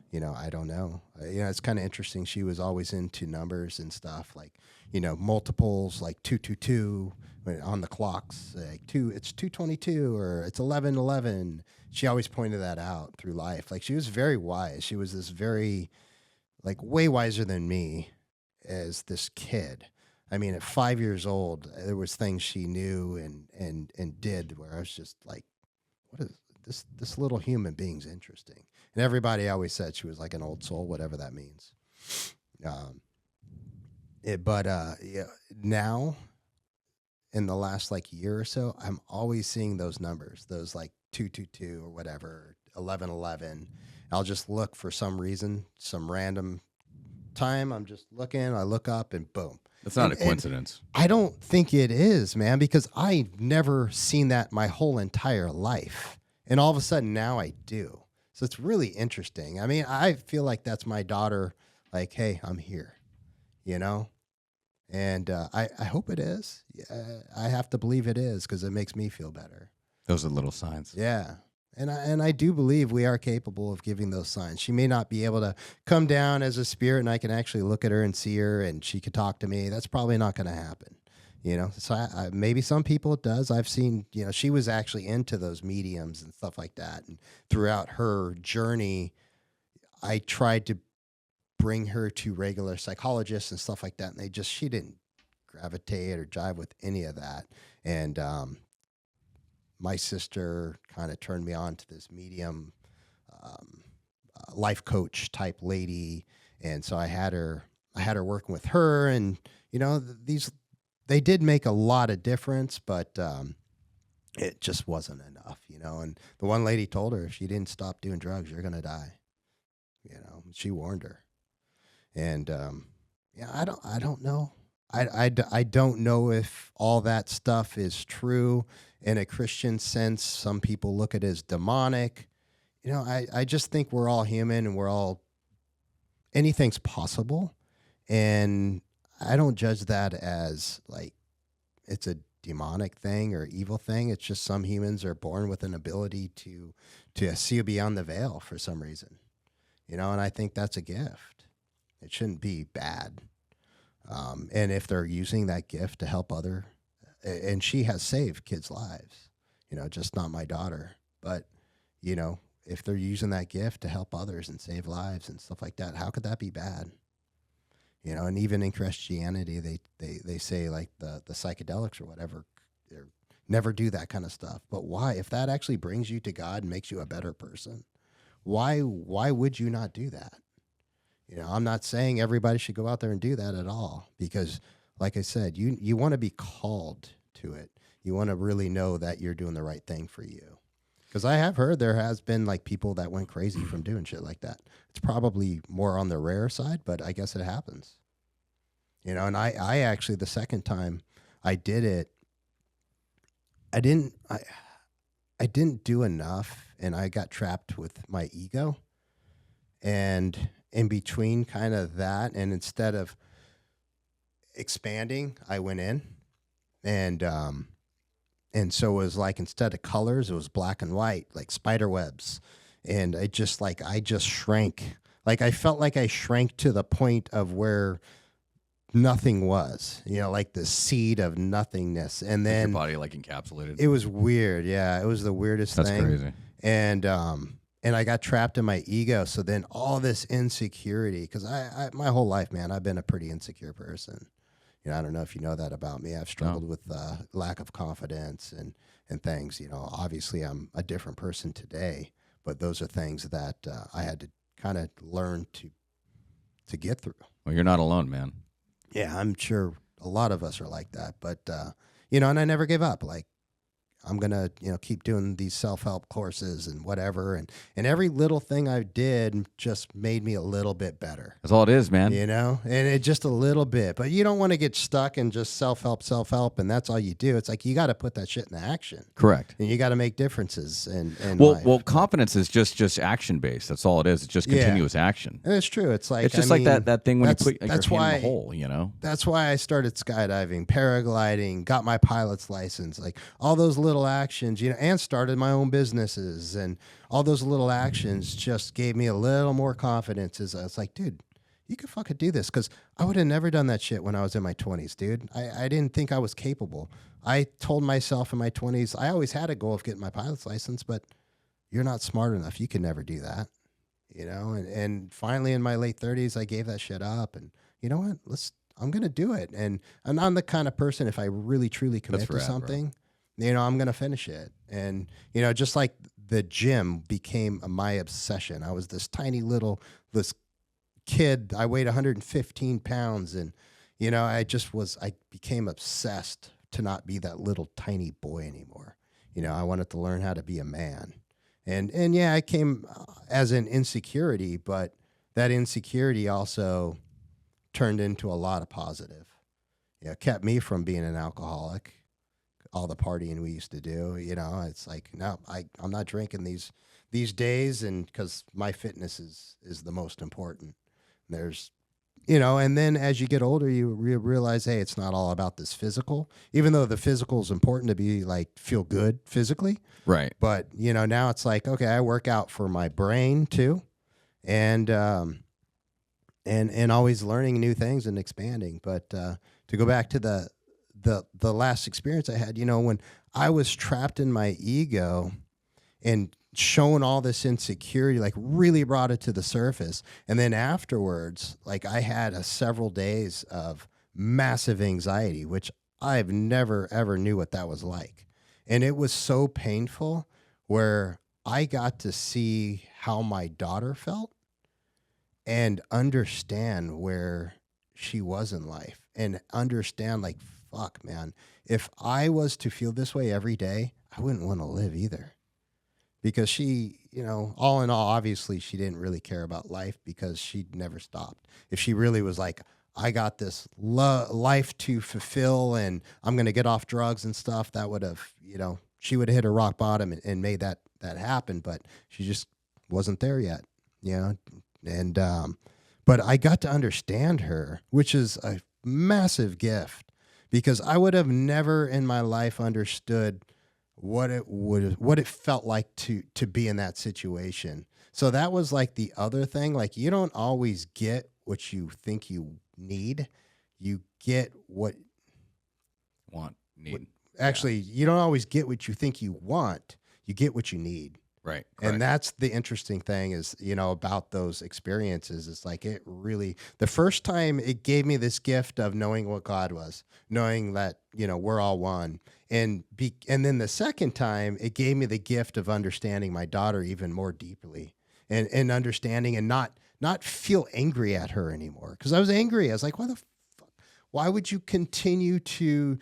you know, I don't know. You know, it's kind of interesting. She was always into numbers and stuff like, you know, multiples like 222 on the clocks, like it's 222 or it's 1111. She always pointed that out through life. Like she was very wise. She was this very, like way wiser than me. as this kid. I mean, at 5 years old, there was things she knew and did where I was just like, what is this little human being's interesting. And everybody always said she was like an old soul, whatever that means. Yeah, now in the last like year or so, I'm always seeing those numbers, those like 222 or whatever, 1111. I'll just look for some reason, some random time. I'm just looking, I look up and boom. That's not a coincidence. I don't think it is, man, because I've never seen that my whole entire life. And all of a sudden now I do. So it's really interesting. I mean, I feel like that's my daughter, like, hey, I'm here, you know? And I hope it is. I have to believe it is because it makes me feel better. Those are little signs. Yeah. And I do believe we are capable of giving those signs. She may not be able to come down as a spirit and I can actually look at her and see her and she could talk to me. That's probably not going to happen, you know? So I maybe some people it does. I've seen, you know, she was actually into those mediums and stuff like that. And throughout her journey, I tried to bring her to regular psychologists and stuff like that. And she didn't gravitate or jive with any of that. And, my sister kind of turned me on to this medium, life coach type lady. And so I had her working with her and, you know, they did make a lot of difference, but, it just wasn't enough, you know? And the one lady told her, if you didn't stop doing drugs, you're going to die. You know, she warned her. And, yeah, I don't know. I don't know if all that stuff is true in a Christian sense. Some people look at it as demonic. You know, I just think we're all human and anything's possible. And I don't judge that as like it's a demonic thing or evil thing. It's just some humans are born with an ability to see beyond the veil for some reason. You know, and I think that's a gift. It shouldn't be bad. And if they're using that gift to help and she has saved kids' lives, you know, just not my daughter, but, you know, if they're using that gift to help others and save lives and stuff like that, how could that be bad? You know, and even in Christianity, they say like the psychedelics or whatever, never do that kind of stuff. But why? If that actually brings you to God and makes you a better person, why would you not do that? You know, I'm not saying everybody should go out there and do that at all because, like I said, you want to be called to it. You want to really know that you're doing the right thing for you. Because I have heard there has been like people that went crazy from doing shit like that. It's probably more on the rare side, but I guess it happens. You know, and I actually, the second time I did it, I didn't do enough and I got trapped with my ego. And in between kind of that, and instead of expanding, I went in and so it was like, instead of colors, it was black and white, like spider webs. And I just shrank. Like I felt like I shrank to the point of where nothing was, you know, like the seed of nothingness. And then your body like encapsulated. It was weird. Yeah. It was the weirdest thing. That's crazy. And I got trapped in my ego. So then all this insecurity, because I my whole life, man, I've been a pretty insecure person. You know, I don't know if you know that about me. I've struggled with lack of confidence and things. You know, obviously I'm a different person today, but those are things that I had to kind of learn to get through. Well, you're not alone, man. Yeah, I'm sure a lot of us are like that. But, you know, and I never gave up. Like, I'm going to, you know, keep doing these self-help courses and whatever. And every little thing I did just made me a little bit better. That's all it is, man. You know, and it just a little bit. But you don't want to get stuck in just self-help, and that's all you do. It's like you got to put that shit in action. Correct. And you got to make differences. And well, confidence is just action-based. That's all it is. It's just continuous action. And it's true. It's like, it's just like that thing when you put your hand in the hole, you know? That's why I started skydiving, paragliding, got my pilot's license, like all those little actions, you know, and started my own businesses, and all those little actions just gave me a little more confidence. As I was like, dude, you could fucking do this, because I would have never done that shit when I was in my 20s, dude. I didn't think I was capable. I told myself in my 20s, I always had a goal of getting my pilot's license, but you're not smart enough. You can never do that, you know? And finally in my late 30s, I gave that shit up and you know what, I'm going to do it. And I'm the kind of person, if I really truly commit to rad, bro. something, I'm going to finish it. And, just like the gym became my obsession. I was this kid. I weighed 115 pounds, and, I became obsessed to not be that little tiny boy anymore. I wanted to learn how to be a man. And yeah, I came as an insecurity, but that insecurity also turned into a lot of positive. Kept me from being an alcoholic. All the partying we used to do, it's like, no, I'm not drinking these days, and because my fitness is the most important. There's, and then as you get older, you realize, hey, it's not all about this physical, even though the physical is important to be like, feel good physically. Right. But, now it's like, okay, I work out for my brain too. And always learning new things and expanding. But to go back to the last experience I had, when I was trapped in my ego and shown all this insecurity, like really brought it to the surface. And then afterwards, like I had several days of massive anxiety, which I've never, ever knew what that was like. And it was so painful where I got to see how my daughter felt and understand where she was in life and understand, like, fuck, man, if I was to feel this way every day, I wouldn't want to live either. Because she, all in all, obviously she didn't really care about life because she'd never stopped. If she really was like, I got this life to fulfill and I'm going to get off drugs and stuff, that would have, she would have hit a rock bottom and made that happen. But she just wasn't there yet, And, but I got to understand her, which is a massive gift, because I would have never in my life understood what it felt like to be in that situation. So that was like the other thing. Like, you don't always get what you think you need. You get actually, you don't always get what you think you want. You get what you need. Right. And that's the interesting thing is, about those experiences. It's like, it really, the first time it gave me this gift of knowing what God was, knowing that, we're all one. And then the second time it gave me the gift of understanding my daughter even more deeply and understanding and not feel angry at her anymore. Cause I was angry. I was like, why would you continue to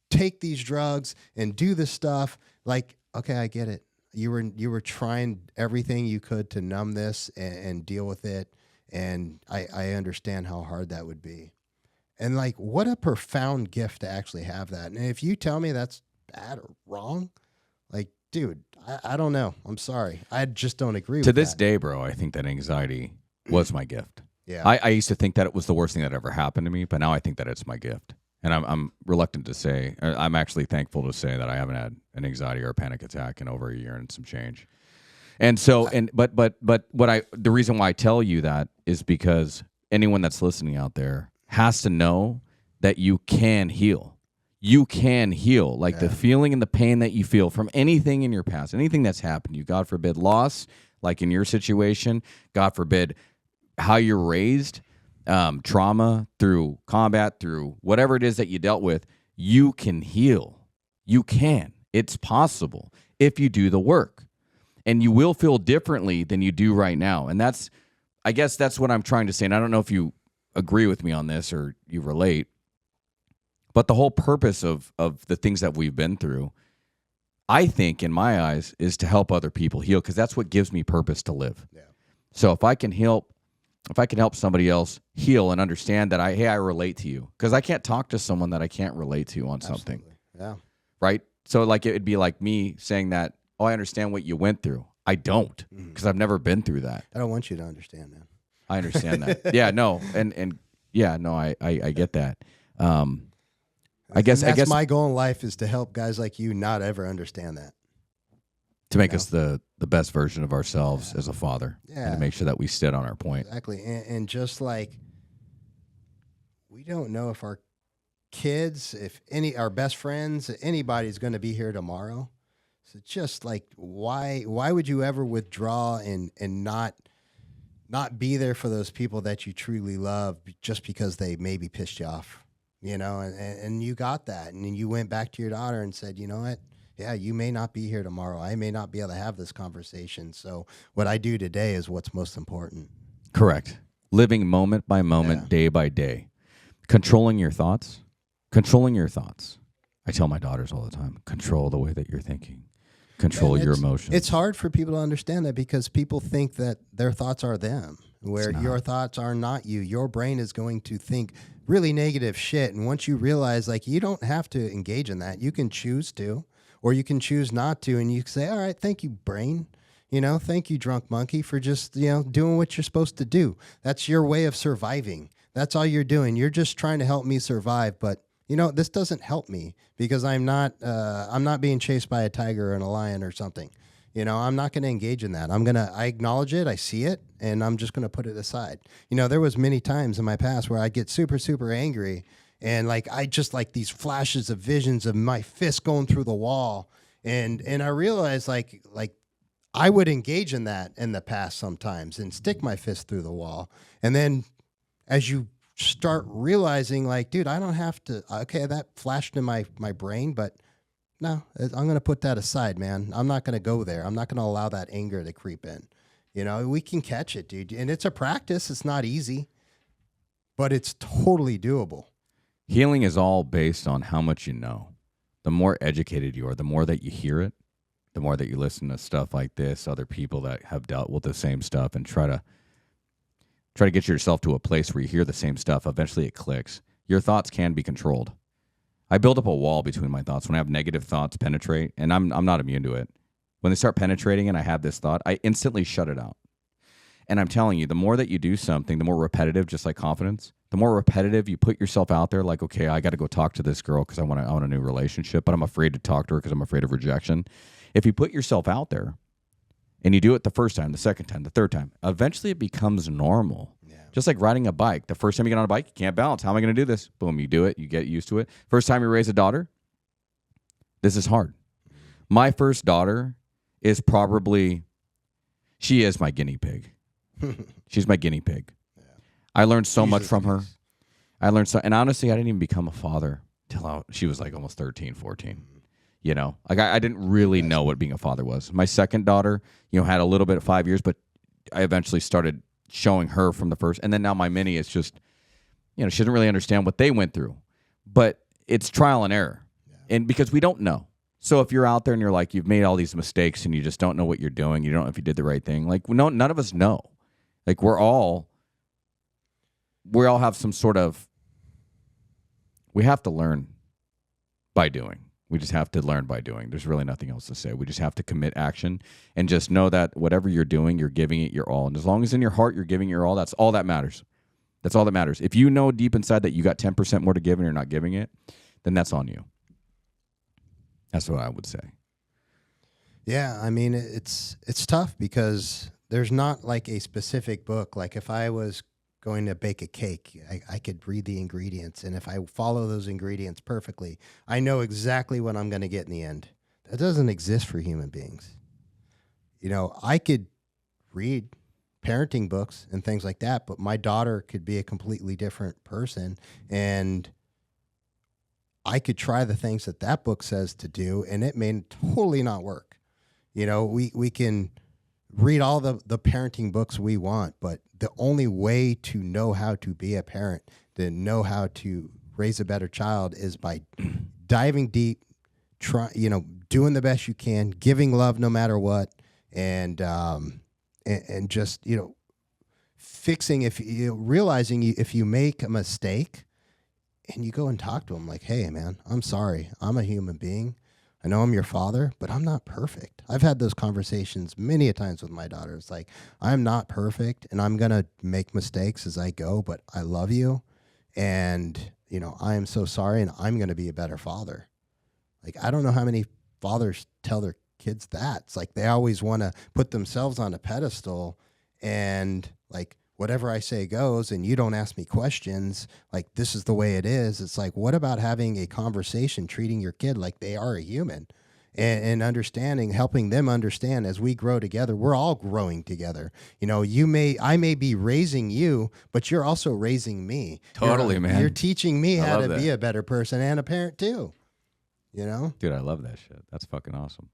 take these drugs and do this stuff? Like, okay, I get it. You were trying everything you could to numb this and deal with it. And I understand how hard that would be. And like, what a profound gift to actually have that. And if you tell me that's bad or wrong, like, dude, I don't know. I'm sorry. I just don't agree with that. To this day, bro, I think that anxiety was my gift. Yeah. I used to think that it was the worst thing that ever happened to me, but now I think that it's my gift. And I'm reluctant to say, I'm actually thankful to say that I haven't had an anxiety or a panic attack in over a year and some change. And so, but the reason why I tell you that is because anyone that's listening out there has to know that you can heal. You can heal. Like the feeling and the pain that you feel from anything in your past, anything that's happened to you, God forbid loss, like in your situation, God forbid how you're raised, trauma, through combat, through whatever it is that you dealt with, you can heal. You can. It's possible if you do the work. And you will feel differently than you do right now. And I guess that's what I'm trying to say. And I don't know if you agree with me on this or you relate, but the whole purpose of the things that we've been through, I think in my eyes, is to help other people heal, because that's what gives me purpose to live. Yeah. So if I can help somebody else heal and understand that I relate to you, because I can't talk to someone that I can't relate to on something. Yeah. Right. So like, it'd be like me saying that, oh, I understand what you went through. I don't, because I've never been through that. I don't want you to understand that. I understand that. Yeah, no. And yeah, no, I get that. I guess my goal in life is to help guys like you not ever understand that. To make us the best version of ourselves as a father. And to make sure that we stood on our point. Exactly. And just like, we don't know if our kids, our best friends, anybody's going to be here tomorrow. So just like, why would you ever withdraw and not not be there for those people that you truly love just because they maybe pissed you off, and you got that. And then you went back to your daughter and said, you know what? Yeah, you may not be here tomorrow. I may not be able to have this conversation. So what I do today is what's most important. Correct. Living moment by moment, day by day. Controlling your thoughts. Controlling your thoughts. I tell my daughters all the time, control the way that you're thinking. Control your emotions. It's hard for people to understand that because people think that their thoughts are them, where your thoughts are not you. Your brain is going to think really negative shit. And once you realize, like, you don't have to engage in that. You can choose to, or you can choose not to. And you can say, all right, thank you, brain. Thank you, drunk monkey, for just, doing what you're supposed to do. That's your way of surviving. That's all you're doing. You're just trying to help me survive. But this doesn't help me because I'm not being chased by a tiger and a lion or something. I'm not going to engage in that. I acknowledge it. I see it, and I'm just going to put it aside. There was many times in my past where I'd get super, super angry, and I just these flashes of visions of my fist going through the wall. And I realized like I would engage in that in the past sometimes and stick my fist through the wall. And then as you start realizing, dude, I don't have to, okay, that flashed in my brain, but no, I'm going to put that aside, man. I'm not going to go there. I'm not going to allow that anger to creep in. We can catch it, dude. And it's a practice. It's not easy, but it's totally doable. Healing is all based on how much you know. The more educated you are, the more that you hear it, the more that you listen to stuff like this, other people that have dealt with the same stuff, and try to get yourself to a place where you hear the same stuff. Eventually it clicks. Your thoughts can be controlled. I build up a wall between my thoughts. When I have negative thoughts penetrate, and I'm not immune to it. When they start penetrating and I have this thought, I instantly shut it out. And I'm telling you, the more that you do something, the more repetitive, just like confidence, the more repetitive you put yourself out there, like, okay, I got to go talk to this girl because I want a new relationship, but I'm afraid to talk to her because I'm afraid of rejection. If you put yourself out there and you do it the first time, the second time, the third time, eventually it becomes normal. Yeah. Just like riding a bike. The first time you get on a bike, you can't balance. How am I going to do this? Boom, you do it. You get used to it. First time you raise a daughter, this is hard. My first daughter is she is my guinea pig. She's my guinea pig. Yeah. I learned so much from her. And honestly, I didn't even become a father till she was almost 13, 14. I didn't really know what being a father was. My second daughter, had a little bit of 5 years, but I eventually started showing her from the first. And then now my mini is just, she doesn't really understand what they went through. But it's trial and error. Yeah. And because we don't know. So if you're out there and you're you've made all these mistakes and you just don't know what you're doing, you don't know if you did the right thing. None of us know. We all have some sort of, we have to learn by doing. We just have to learn by doing. There's really nothing else to say. We just have to commit action and just know that whatever you're doing, you're giving it your all. And as long as in your heart you're giving your all, that's all that matters. That's all that matters. If you know deep inside that you got 10% more to give and you're not giving it, then that's on you. That's what I would say. Yeah, I mean, it's tough because there's not a specific book. If I was going to bake a cake, I could read the ingredients, and if I follow those ingredients perfectly, I know exactly what I'm going to get in the end. That doesn't exist for human beings. I could read parenting books and things like that, but my daughter could be a completely different person, and I could try the things that book says to do, and it may totally not work. We can read all the parenting books we want, but the only way to know how to be a parent, to know how to raise a better child, is by diving deep, doing the best you can, giving love no matter what, and just fixing. Realizing if you make a mistake, and you go and talk to them hey, man, I'm sorry. I'm a human being. I know I'm your father, but I'm not perfect. I've had those conversations many a times with my daughter. It's I'm not perfect, and I'm going to make mistakes as I go, but I love you, and, I am so sorry, and I'm going to be a better father. I don't know how many fathers tell their kids that. It's they always want to put themselves on a pedestal, and, whatever I say goes, and you don't ask me questions, this is the way it is. It's what about having a conversation, treating your kid like they are a human, and understanding, helping them understand as we grow together, we're all growing together. You know, I may be raising you, but you're also raising me. Totally, man. You're teaching me I how love to be that. a better person and a parent too. You know, Dude, I love that shit. That's fucking awesome.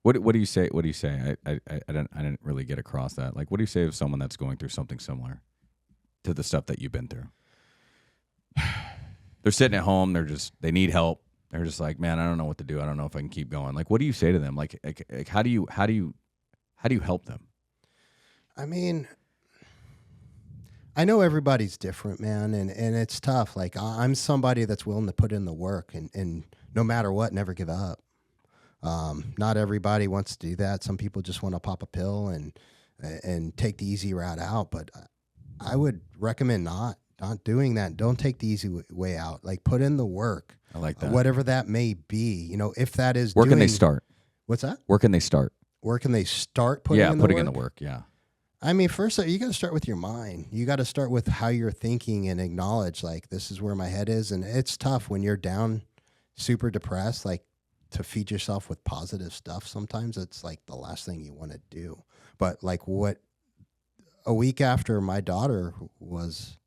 What do you say? What do you say? I didn't really get across that. Like, what do you say of someone that's going through something similar to the stuff that you've been through? They're sitting at home. They need help. They're just like, man, I don't know what to do. I don't know if I can keep going. Like, what do you say to them? Like how do you help them? I mean, I know everybody's different, man, and it's tough. Like I'm somebody that's willing to put in the work and no matter what, never give up. Not everybody wants to do that. Some people just want to pop a pill and take the easy route out. But I would recommend not doing that. Don't take the easy way out. Like put in the work. I like that. Whatever that may be. You know, if that is where can they start? What's that? Where can they start? Where can they start putting in the putting work? in the work. Yeah. I mean, first, you got to start with your mind. You got to start with how you're thinking and acknowledge, like, this is where my head is. And it's tough when you're down, super depressed, like, to feed yourself with positive stuff. Sometimes it's like the last thing you want to do. But like a week after my daughter was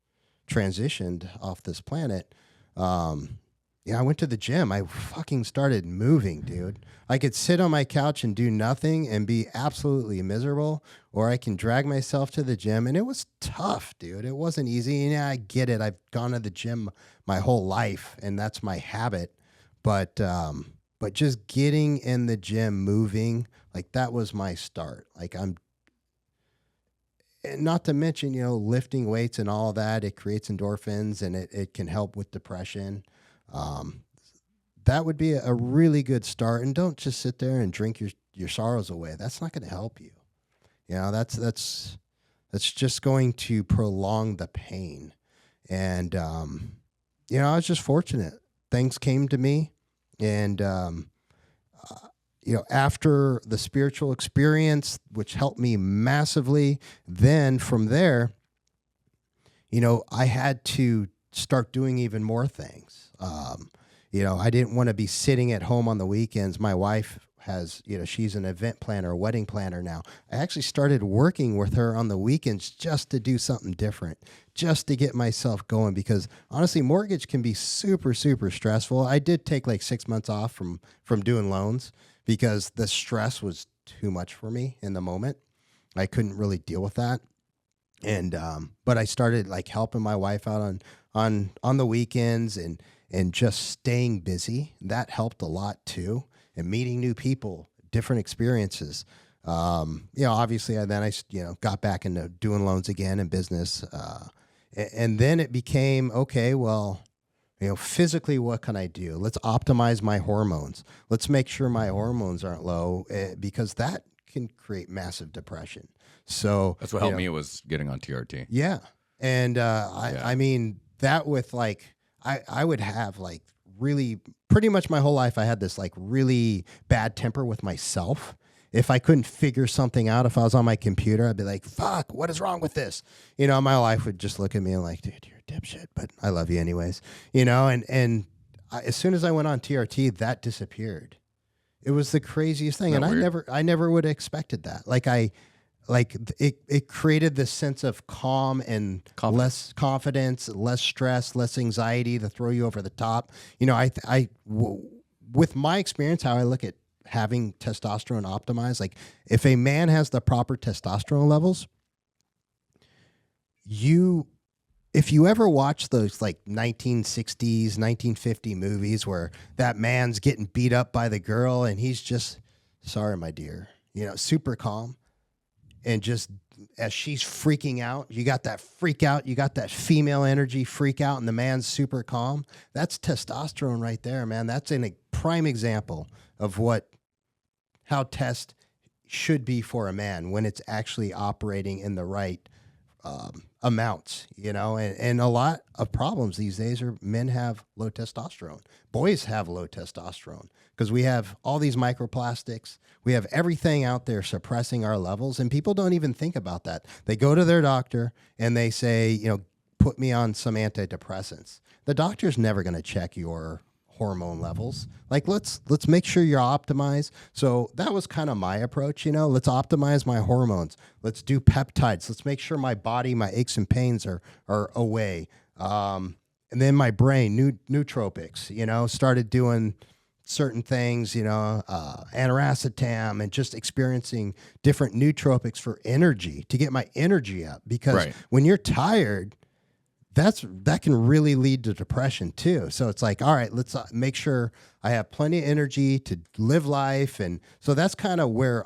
transitioned off this planet, I went to the gym. I fucking started moving, dude. I could sit on my couch and do nothing and be absolutely miserable, or I can drag myself to the gym. And it was tough, dude. It wasn't easy. And yeah, I get it. I've gone to the gym my whole life, and that's my habit. But just getting in the gym, moving, like that was my start. Like and not to mention, lifting weights and all that, it creates endorphins and it can help with depression. That would be a really good start. And don't just sit there and drink your sorrows away. That's not going to help you. That's just going to prolong the pain. And, I was just fortunate. Things came to me. And, after the spiritual experience, which helped me massively, then from there, I had to start doing even more things. I didn't want to be sitting at home on the weekends. My wife has, she's an event planner, a wedding planner now. I actually started working with her on the weekends just to do something different, just to get myself going, because honestly, mortgage can be super, super stressful. I did take like 6 months off from doing loans because the stress was too much for me in the moment. I couldn't really deal with that. And, but I started like helping my wife out on the weekends and just staying busy. That helped a lot too. And meeting new people, different experiences. Obviously I got back into doing loans again in business. And then it became, okay, well, physically, what can I do? Let's optimize my hormones. Let's make sure my hormones aren't low because that can create massive depression. So that's what helped me was getting on TRT. Yeah. And I mean, that with like, I would have like really pretty much my whole life. I had this like really bad temper with myself. If I couldn't figure something out, if I was on my computer, I'd be like, fuck, what is wrong with this? My life would just look at me and like, dude, you're a dipshit, but I love you anyways, and as soon as I went on TRT, that disappeared. It was the craziest thing. And weird? I never would have expected that. It created this sense of calm and less confidence, less stress, less anxiety to throw you over the top. With my experience, how I look at having testosterone optimized, like if a man has the proper testosterone levels, if you ever watch those like 1960s, 1950 movies where that man's getting beat up by the girl and he's just, sorry, my dear, super calm. And just as she's freaking out, you got that freak out, you got that female energy freak out, and the man's super calm. That's testosterone right there, man. That's a prime example of how test should be for a man when it's actually operating in the right amounts, and a lot of problems these days are men have low testosterone. Boys have low testosterone because we have all these microplastics. We have everything out there suppressing our levels, and people don't even think about that. They go to their doctor and they say, put me on some antidepressants. The doctor's never going to check your hormone levels. Like let's make sure you're optimized. So that was kind of my approach, let's optimize my hormones. Let's do peptides. Let's make sure my body, my aches and pains are away. And then my brain, nootropics, started doing certain things, aniracetam, and just experiencing different nootropics for energy to get my energy up. Because when you're tired, that can really lead to depression too. So it's like, all right, let's make sure I have plenty of energy to live life. And so that's kind of where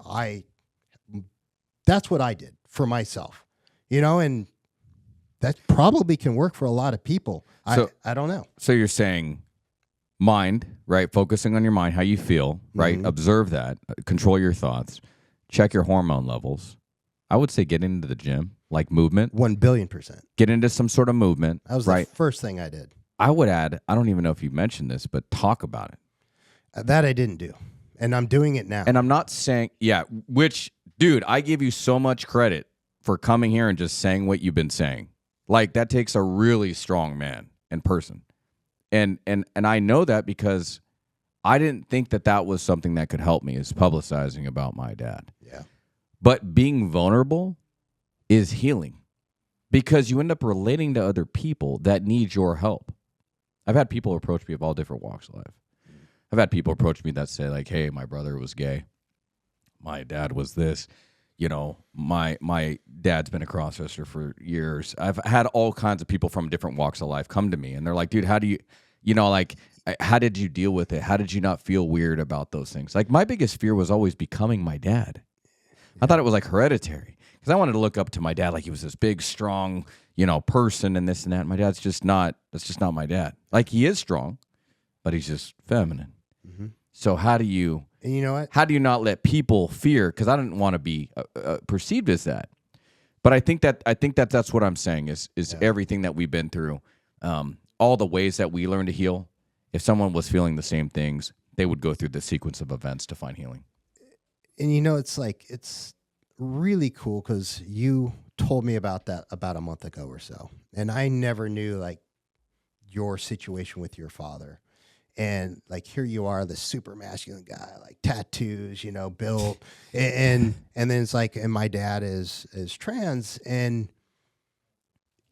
that's what I did for myself, and that probably can work for a lot of people. So, I don't know. So you're saying mind, right? Focusing on your mind, how you feel, right? Mm-hmm. Observe that, control your thoughts, check your hormone levels. I would say get into the gym, like movement. 1,000,000,000%. Get into some sort of movement. That was the first thing I did. I would add, I don't even know if you mentioned this, but talk about it. That I didn't do. And I'm doing it now. And I'm not saying, which, dude, I give you so much credit for coming here and just saying what you've been saying. Like, that takes a really strong man and person. And I know that because I didn't think that was something that could help me, is publicizing about my dad. Yeah. But being vulnerable is healing because you end up relating to other people that need your help. I've had people approach me of all different walks of life. I've had people approach me that say, like, hey, my brother was gay. My dad was this. My dad's been a crossdresser for years. I've had all kinds of people from different walks of life come to me, and they're like, dude, how do you, how did you deal with it? How did you not feel weird about those things? Like, my biggest fear was always becoming my dad. I thought it was like hereditary because I wanted to look up to my dad like he was this big, strong, person and this and that. My dad's that's just not my dad. Like, he is strong, but he's just feminine. Mm-hmm. So how do you... And you know what? How do you not let people fear? Because I didn't want to be perceived as that. But I think that's what I'm saying is everything that we've been through, all the ways that we learn to heal. If someone was feeling the same things, they would go through the sequence of events to find healing. And it's really cool because you told me about that about a month ago or so, and I never knew your situation with your father. And here you are, the super masculine guy, like tattoos, built, and then it's and my dad is trans, and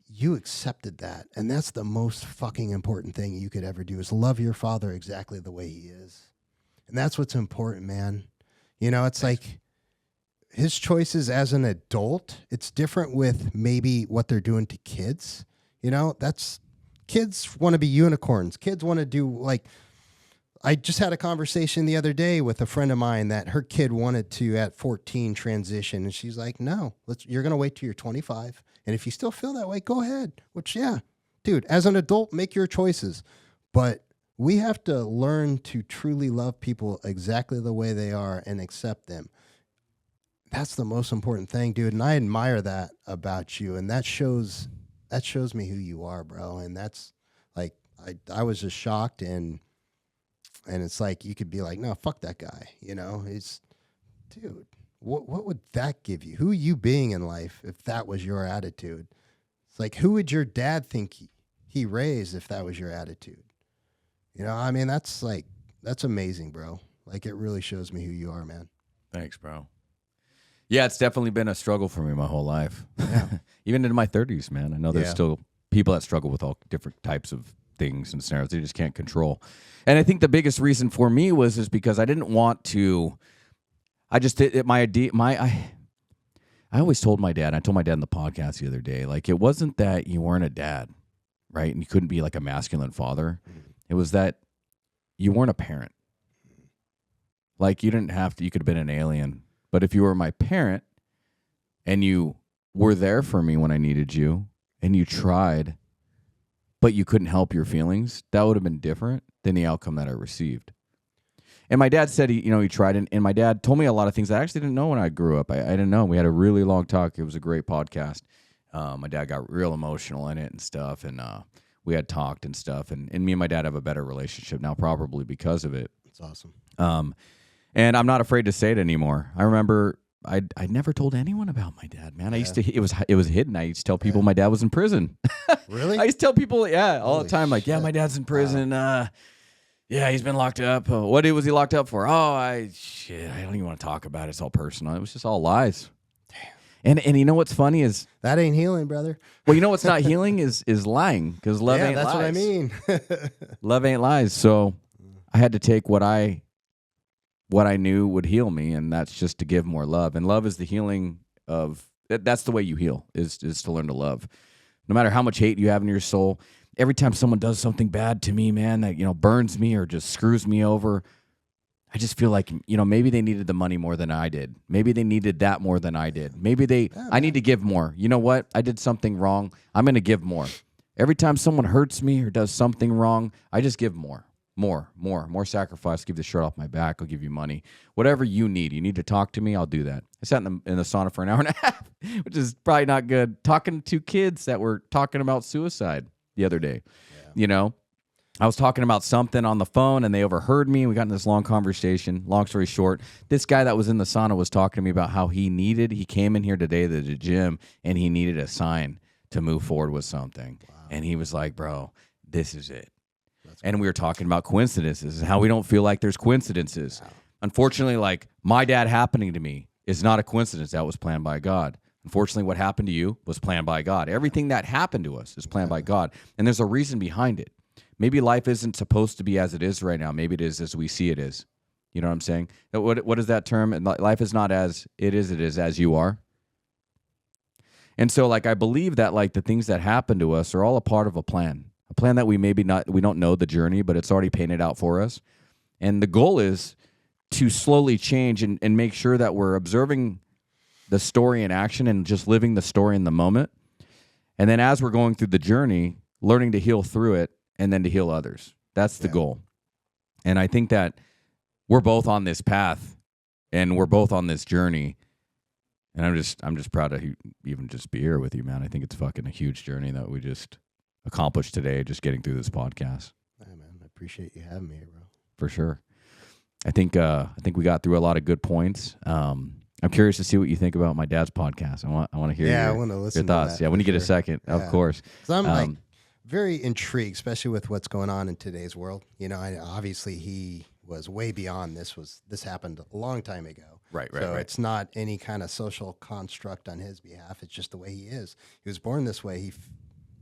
you accepted that, and that's the most fucking important thing you could ever do is love your father exactly the way he is, and that's what's important, man. It's like his choices as an adult. It's different with maybe what they're doing to kids. That's. Kids want to be unicorns. Kids want to do I just had a conversation the other day with a friend of mine that her kid wanted to at 14 transition. And she's like, no, you're going to wait till you're 25. And if you still feel that way, go ahead. Which, yeah, dude, as an adult, make your choices. But we have to learn to truly love people exactly the way they are and accept them. That's the most important thing, dude. And I admire that about you. And that shows me who you are, bro. And that's I was just shocked, and it's you could be like, no, fuck that guy. It's, dude, what would that give you? Who are you being in life if that was your attitude? It's who would your dad think he raised if that was your attitude? That's amazing, bro. It really shows me who you are, man. Thanks, bro. Yeah, it's definitely been a struggle for me my whole life. Yeah. Even into my 30s, man. I know there's still people that struggle with all different types of things and scenarios they just can't control. And I think the biggest reason for me is because I didn't want to. I just did my idea. I always told my dad. I told my dad in the podcast the other day. It wasn't that you weren't a dad, right? And you couldn't be a masculine father. It was that you weren't a parent. You didn't have to. You could have been an alien. But if you were my parent and you were there for me when I needed you and you tried, but you couldn't help your feelings, that would have been different than the outcome that I received. And my dad said he tried, and my dad told me a lot of things I actually didn't know when I grew up. I didn't know. We had a really long talk. It was a great podcast. My dad got real emotional in it and stuff, and we had talked and stuff. And me and my dad have a better relationship now, probably because of it. That's awesome. And I'm not afraid to say it anymore. I remember I never told anyone about my dad, man. I used to, it was hidden. I used to tell people my dad was in prison. Really? I used to tell people, all Holy the time, my dad's in prison. Yeah, he's been locked up. What was he locked up for? Oh, I don't even want to talk about it. It's all personal. It was just all lies. Damn. And you know what's funny is that ain't healing, brother. Well, you know what's not healing is lying, because love ain't lies. That's what I mean. Love ain't lies. So I had to take what I knew would heal me, and that's just to give more love. And love is the healing of. That's the way you heal, is to learn to love. No matter how much hate you have in your soul, every time someone does something bad to me, man, that burns me or just screws me over, I just feel like maybe they needed the money more than I did. Maybe they needed that more than I did. Maybe I need to give more. You know what? I did something wrong. I'm going to give more. Every time someone hurts me or does something wrong, I just give more sacrifice. Give the shirt off my back. I'll give you money. Whatever you need. You need to talk to me, I'll do that. I sat in the sauna for an hour and a half, which is probably not good. Talking to kids that were talking about suicide the other day. Yeah. I was talking about something on the phone and they overheard me. We got in this long conversation. Long story short, this guy that was in the sauna was talking to me about how he came in here today to the gym and he needed a sign to move forward with something. Wow. And he was like, bro, this is it. And we were talking about coincidences and how we don't feel like there's coincidences. Wow. Unfortunately, like my dad happening to me is not a coincidence. That was planned by God. Unfortunately, what happened to you was planned by God. Everything that happened to us is planned by God. And there's a reason behind it. Maybe life isn't supposed to be as it is right now. Maybe it is as we see it is. You know what I'm saying? What is that term? Life is not as it is as you are. And so like I believe that like the things that happen to us are all a part of a plan that we don't know the journey, but it's already painted out for us. And the goal is to slowly change and make sure that we're observing the story in action and just living the story in the moment. And then as we're going through the journey, learning to heal through it and then to heal others. That's the goal. And I think that we're both on this path and we're both on this journey. And I'm just proud to even just be here with you, man. I think it's fucking a huge journey that we just accomplished today, just getting through this podcast. Hey, man, I appreciate you having me here, bro. For sure. I think we got through a lot of good points. I'm curious to see what you think about my dad's podcast. I want to hear I want to listen your thoughts. To that when you get a second, of course. So I'm like very intrigued, especially with what's going on in today's world. Obviously he was way beyond this. This happened a long time ago. Right. So it's not any kind of social construct on his behalf. It's just the way he is. He was born this way. He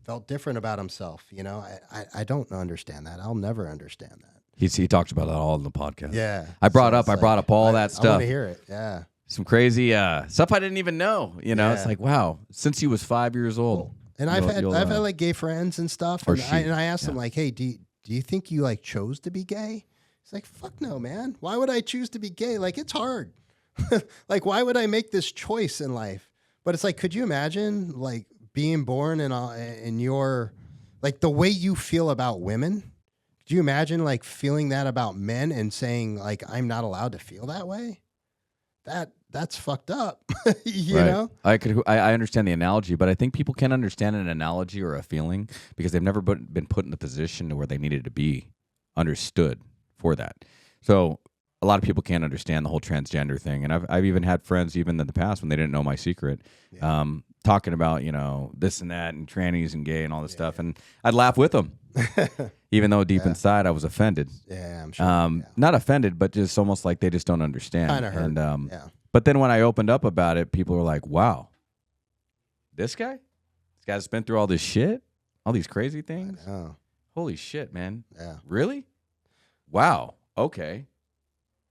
felt different about himself. I don't understand that. I'll never understand that. He talks about that all in the podcast. Yeah. I brought up all that stuff. I want to hear it. Yeah. Some crazy stuff I didn't even know. It's like, wow, since he was 5 years old. Cool. And I've had like gay friends and stuff. And I asked them like, hey, do you think you like chose to be gay? He's like, fuck no, man. Why would I choose to be gay? Like, it's hard. Like, why would I make this choice in life? But it's like, could you imagine like being born in your, like the way you feel about women? Could you imagine like feeling that about men and saying like, I'm not allowed to feel that way? That's fucked up. you know? I understand the analogy, but I think people can understand an analogy or a feeling because they've never been put in the position to where they needed to be understood for that. So a lot of people can't understand the whole transgender thing. And I've even had friends even in the past when they didn't know my secret, talking about, this and that and trannies and gay and all this stuff. And I'd laugh with them, even though deep inside I was offended. Yeah, I'm sure. Not offended, but just almost like they just don't understand. Kind of hurt. And, but then when I opened up about it, people were like, wow, this guy's been through all this shit, all these crazy things. Holy shit, man. Yeah. Really? Wow. Okay.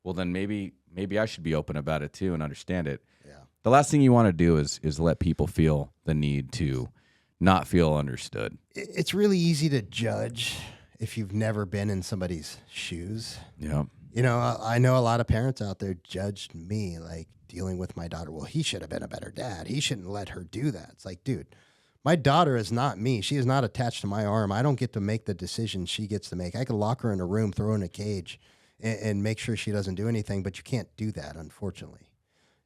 Well, then maybe I should be open about it too and understand it. Yeah. The last thing you want to do is let people feel the need to not feel understood. It's really easy to judge if you've never been in somebody's shoes. Yeah. I know a lot of parents out there judged me, like dealing with my daughter. Well, he should have been a better dad. He shouldn't let her do that. It's like, dude, my daughter is not me. She is not attached to my arm. I don't get to make the decisions she gets to make. I could lock her in a room, throw her in a cage, and make sure she doesn't do anything, but you can't do that, unfortunately.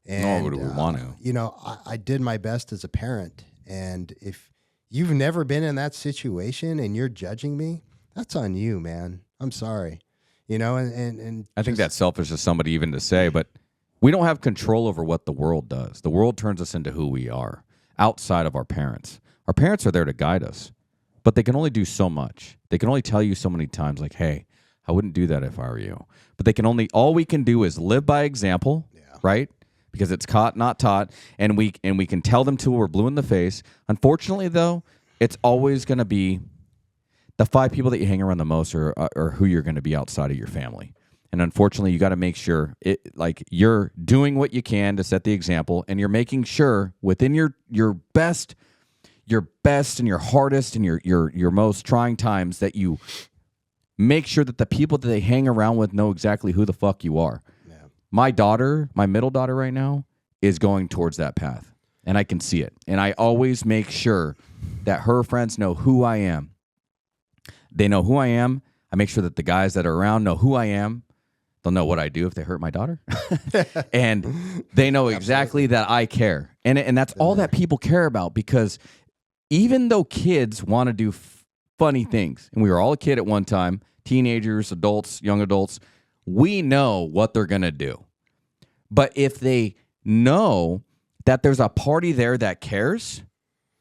And, would we want to? I did my best as a parent, and if you've never been in that situation and you're judging me, that's on you, man. I'm sorry. And I think that's selfish of somebody even to say, but we don't have control over what the world does. The world turns us into who we are outside of our parents. Our parents are there to guide us, but they can only do so much. They can only tell you so many times like, hey, I wouldn't do that if I were you. But all we can do is live by example, right? Because it's caught, not taught, and we can tell them till we're blue in the face. Unfortunately, though, it's always going to be the 5 people that you hang around the most are who you're going to be outside of your family. And unfortunately, you got to make sure you're doing what you can to set the example, and you're making sure within your best and your hardest and your most trying times that you make sure that the people that they hang around with know exactly who the fuck you are. Yeah. My middle daughter right now is going towards that path, and I can see it. And I always make sure that her friends know who I am. They know who I am. I make sure that the guys that are around know who I am. They'll know what I do if they hurt my daughter. And they know exactly that I care. And that's all that people care about, because even though kids want to do funny things, and we were all a kid at one time, teenagers, adults, young adults, we know what they're going to do. But if they know that there's a party there that cares,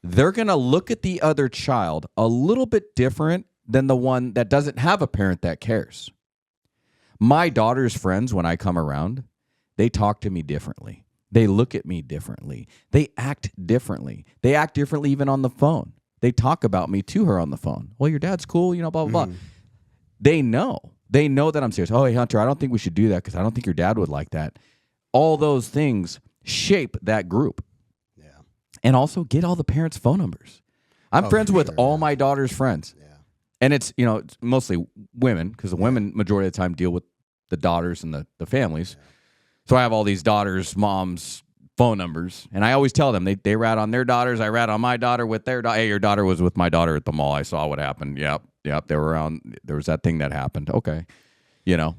they're going to look at the other child a little bit different than the one that doesn't have a parent that cares. My daughter's friends, when I come around, they talk to me differently. They look at me differently. They act differently. They act differently even on the phone. They talk about me to her on the phone. Well, your dad's cool, blah, blah, blah. They know. They know that I'm serious. Oh, hey, Hunter, I don't think we should do that because I don't think your dad would like that. All those things shape that group. Yeah. And also get all the parents' phone numbers. I'm friends with all my daughter's friends. Yeah. And it's, it's mostly women, because the women majority of the time deal with the daughters and the families. Yeah. So I have all these daughters' moms' phone numbers, and I always tell them they rat on their daughters. I rat on my daughter with their daughter. Hey, your daughter was with my daughter at the mall. I saw what happened. Yep. They were around. There was that thing that happened. Okay, Yeah,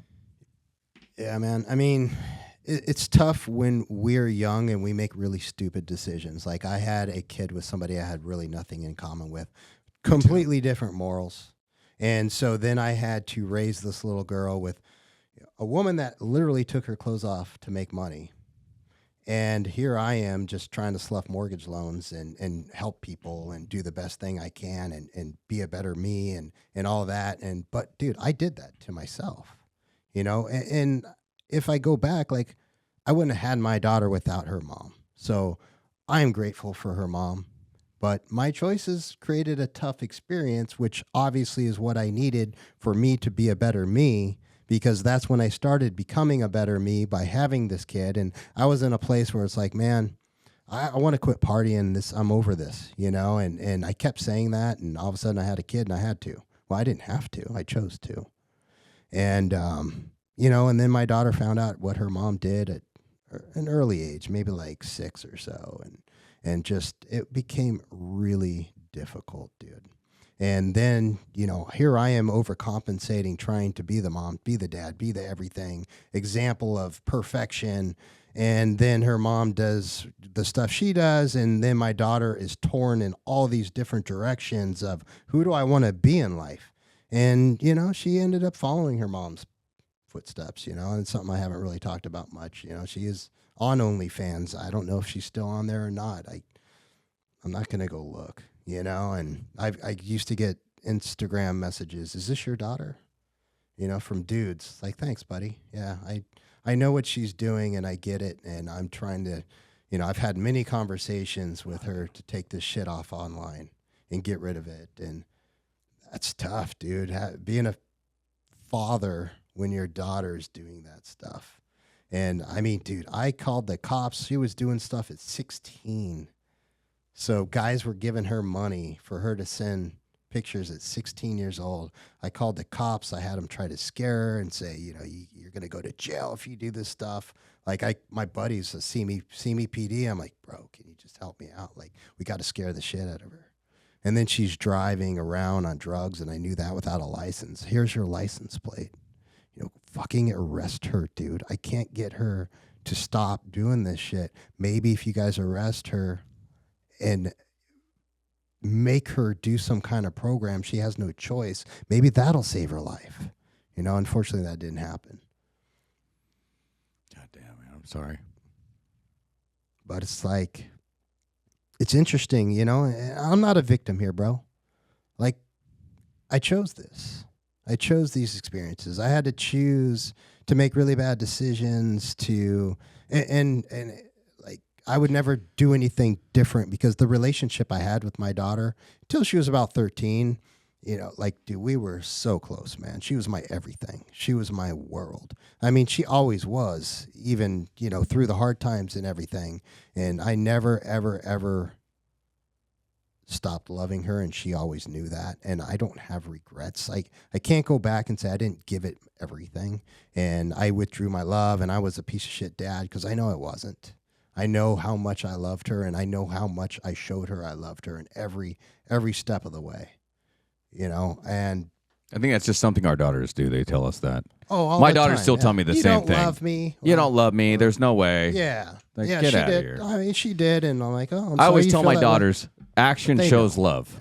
man. I mean, it's tough when we're young and we make really stupid decisions. Like I had a kid with somebody I had really nothing in common with, completely different morals. And so then I had to raise this little girl with a woman that literally took her clothes off to make money. And here I am just trying to slough mortgage loans and help people and do the best thing I can and be a better me and all that. But dude, I did that to myself, and if I go back, like I wouldn't have had my daughter without her mom. So I am grateful for her mom, but my choices created a tough experience, which obviously is what I needed for me to be a better me. Because that's when I started becoming a better me by having this kid. And I was in a place where it's like, man, I want to quit partying. I'm over this, and I kept saying that. And all of a sudden I had a kid and I had to. Well, I didn't have to. I chose to. And, and then my daughter found out what her mom did at an early age, maybe like 6 or so. And just, it became really difficult, dude. And then, here I am overcompensating, trying to be the mom, be the dad, be the everything, example of perfection. And then her mom does the stuff she does. And then my daughter is torn in all these different directions of who do I want to be in life? And, she ended up following her mom's footsteps, and it's something I haven't really talked about much. She is on OnlyFans. I don't know if she's still on there or not. I'm not going to go look. And I used to get Instagram messages. Is this your daughter? From dudes. Like, thanks, buddy. Yeah, I know what she's doing and I get it. And I'm trying to, I've had many conversations with her to take this shit off online and get rid of it. And that's tough, dude. Being a father when your daughter's doing that stuff. And I mean, dude, I called the cops. She was doing stuff at 16. So guys were giving her money for her to send pictures at 16 years old. I called the cops. I had them try to scare her and say, you're going to go to jail if you do this stuff. Like my buddies see me PD. I'm like, bro, can you just help me out? Like, we got to scare the shit out of her. And then she's driving around on drugs, and I knew that without a license. Here's your license plate. Fucking arrest her, dude. I can't get her to stop doing this shit. Maybe if you guys arrest her and make her do some kind of program, she has no choice. Maybe that'll save her life. Unfortunately, that didn't happen. God damn, man. I'm sorry. But it's like, it's interesting, I'm not a victim here, bro. Like, I chose this. I chose these experiences. I had to choose to make really bad decisions and like I would never do anything different because the relationship I had with my daughter till she was about 13, like, dude, we were so close, man. She was my everything. She was my world. I mean, she always was, even, through the hard times and everything. And I never, ever, ever stopped loving her, and she always knew that. And I don't have regrets. I can't go back and say I didn't give it everything, and I withdrew my love, and I was a piece of shit dad, because I know it wasn't. I know how much I loved her, and I know how much I showed her I loved her in every step of the way. And I think that's just something our daughters do. They tell us that. oh, all My the daughters time, still yeah. tell me the You same don't thing. love me. You don't love me. There's no way. Yeah. Like, Yeah, get she outta did. here. I mean, she did, and I'm like, oh, I'm I sorry always you tell feel my that way. daughters, action They shows know. love.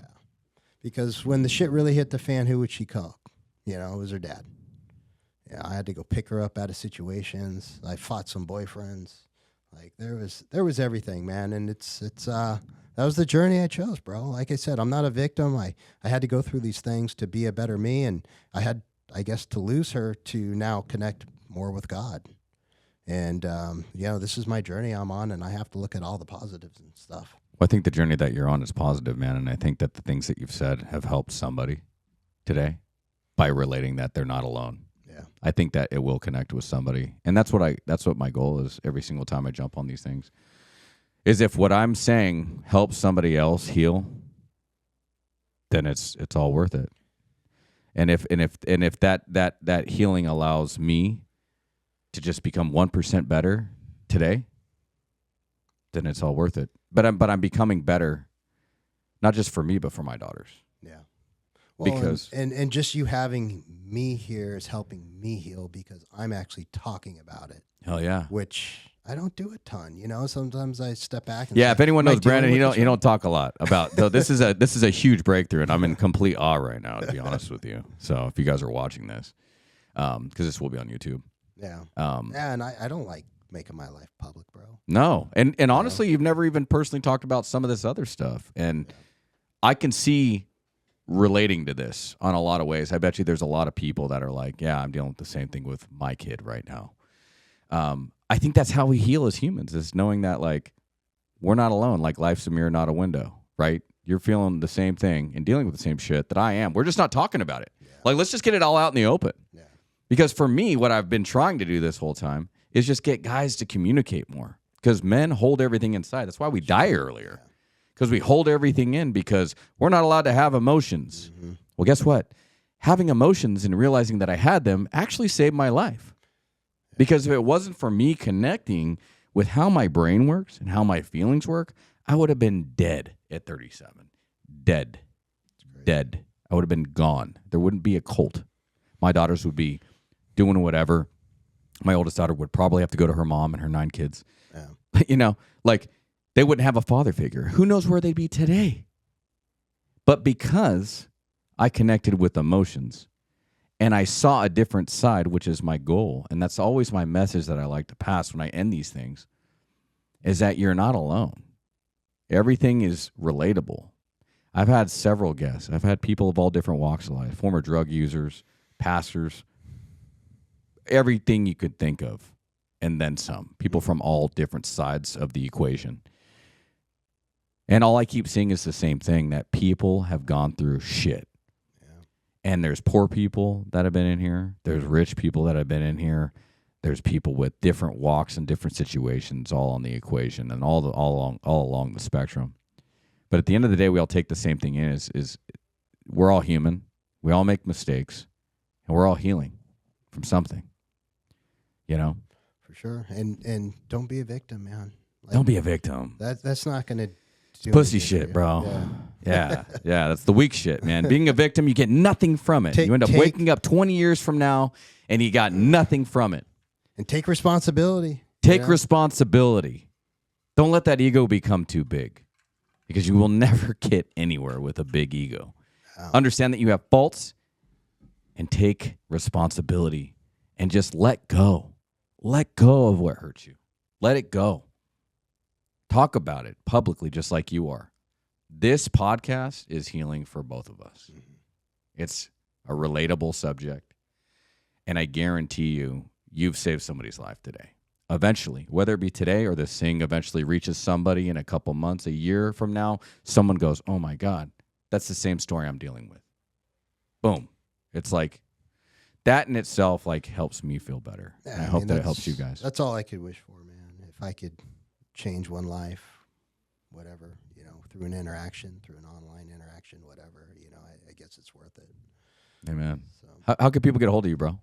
Because when the shit really hit the fan, who would she call? It was her dad. Yeah, I had to go pick her up out of situations. I fought some boyfriends. Like there was everything, man. And it's that was the journey I chose, bro. Like I said, I'm not a victim. I had to go through these things to be a better me, and I had, I guess, to lose her to now connect more with God. And this is my journey I'm on, and I have to look at all the positives and stuff. Well, I think the journey that you're on is positive, man. And I think that the things that you've said have helped somebody today by relating that they're not alone. Yeah. I think that it will connect with somebody. And that's what my goal is every single time I jump on these things. Is if what I'm saying helps somebody else heal, then it's all worth it. And if that healing allows me to just become 1% better today, then it's all worth it. But I'm becoming better, not just for me, but for my daughters. Yeah. Well, because and just you having me here is helping me heal, because I'm actually talking about it. Hell yeah. Which I don't do a ton. Sometimes I step back and Yeah, say, if anyone "Am I knows Brandon, dealing he with don't talk a lot about. So this is a huge breakthrough, and I'm in complete awe right now, to be honest with you. So if you guys are watching this, because this will be on YouTube. Yeah. Um, Yeah, and I don't like making my life public, bro. No, and honestly, you've never even personally talked about some of this other stuff, and I can see relating to this on a lot of ways. I bet you there's a lot of people that are like, yeah, I'm dealing with the same thing with my kid right now. I think that's how we heal as humans, is knowing that, like, we're not alone. Like, life's a mirror, not a window, right? You're feeling the same thing and dealing with the same shit that I am. We're just not talking about it. Yeah. Like, let's just get it all out in the open. Yeah. Because for me, what I've been trying to do this whole time is just get guys to communicate more. Because men hold everything inside. That's why we die earlier. Because we hold everything in, because we're not allowed to have emotions. Mm-hmm. Well, guess what? Having emotions and realizing that I had them actually saved my life. Because if it wasn't for me connecting with how my brain works and how my feelings work, I would have been dead at 37. Dead. Dead. I would have been gone. There wouldn't be a Colt. My daughters would be doing whatever. My oldest daughter would probably have to go to her mom and her 9 kids. Yeah. Like, they wouldn't have a father figure. Who knows where they'd be today? But because I connected with emotions and I saw a different side, which is my goal, and that's always my message that I like to pass when I end these things, is that you're not alone. Everything is relatable. I've had several guests. I've had people of all different walks of life, former drug users, pastors, everything you could think of, and then some. People from all different sides of the equation. And all I keep seeing is the same thing, that people have gone through shit. And there's poor people that have been in here. There's rich people that have been in here. There's people with different walks and different situations all on the equation and all along the spectrum. But at the end of the day, we all take the same thing in, is we're all human. We all make mistakes, and we're all healing from something. For sure. And don't be a victim, man. Like, don't be a victim. That's not going to do pussy shit, bro. Yeah. That's the weak shit, man. Being a victim, you get nothing from it. You end up waking up 20 years from now, and you got nothing from it. And take responsibility. Take responsibility. Don't let that ego become too big, because you will never get anywhere with a big ego. Understand that you have faults, and take responsibility, and just let go. Let go of what hurts you. Let it go. Talk about it publicly, just like you are. This podcast is healing for both of us. Mm-hmm. a relatable subject. And I guarantee you, you've saved somebody's life today. Eventually, whether it be today or this thing eventually reaches somebody in a couple months, a year from now, someone goes, oh my God, that's the same story I'm dealing with. Boom. It's like that in itself like helps me feel better. Yeah, And I hope that it helps you guys. That's all I could wish for, man. If I could change one life, whatever, through an interaction, through an online interaction, whatever, I guess it's worth it. Amen. So, How can people get a hold of you, bro?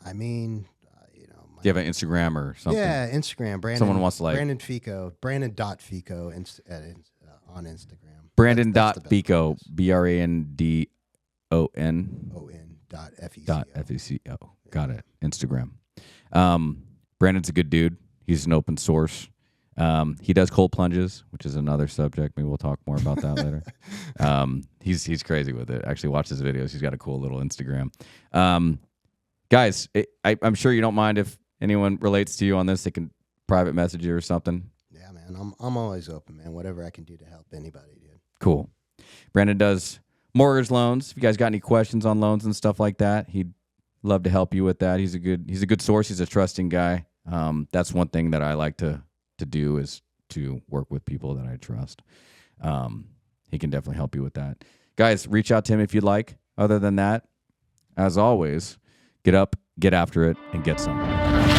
I mean, Do you have an Instagram or something? Yeah, Instagram. Brandon. Someone wants to like Brandon Feco. Brandon.Feco on Instagram. Brandon.Feco, BRANDON. ON.FECO. Got it. Instagram. Brandon's a good dude. He's an open source. He does cold plunges, which is another subject. Maybe we'll talk more about that later. He's crazy with it. Actually, watch his videos. He's got a cool little Instagram. Guys, I'm sure you don't mind if anyone relates to you on this. They can private message you or something. Yeah, man. I'm always open, man. Whatever I can do to help anybody, dude. Cool. Brandon does mortgage loans. If you guys got any questions on loans and stuff like that, he'd love to help you with that. He's a good source. He's a trusting guy. That's one thing that I like to do is to work with people that I trust. He can definitely help you with that. Guys, reach out to him if you'd like. Other than that, as always, get up, get after it, and get some.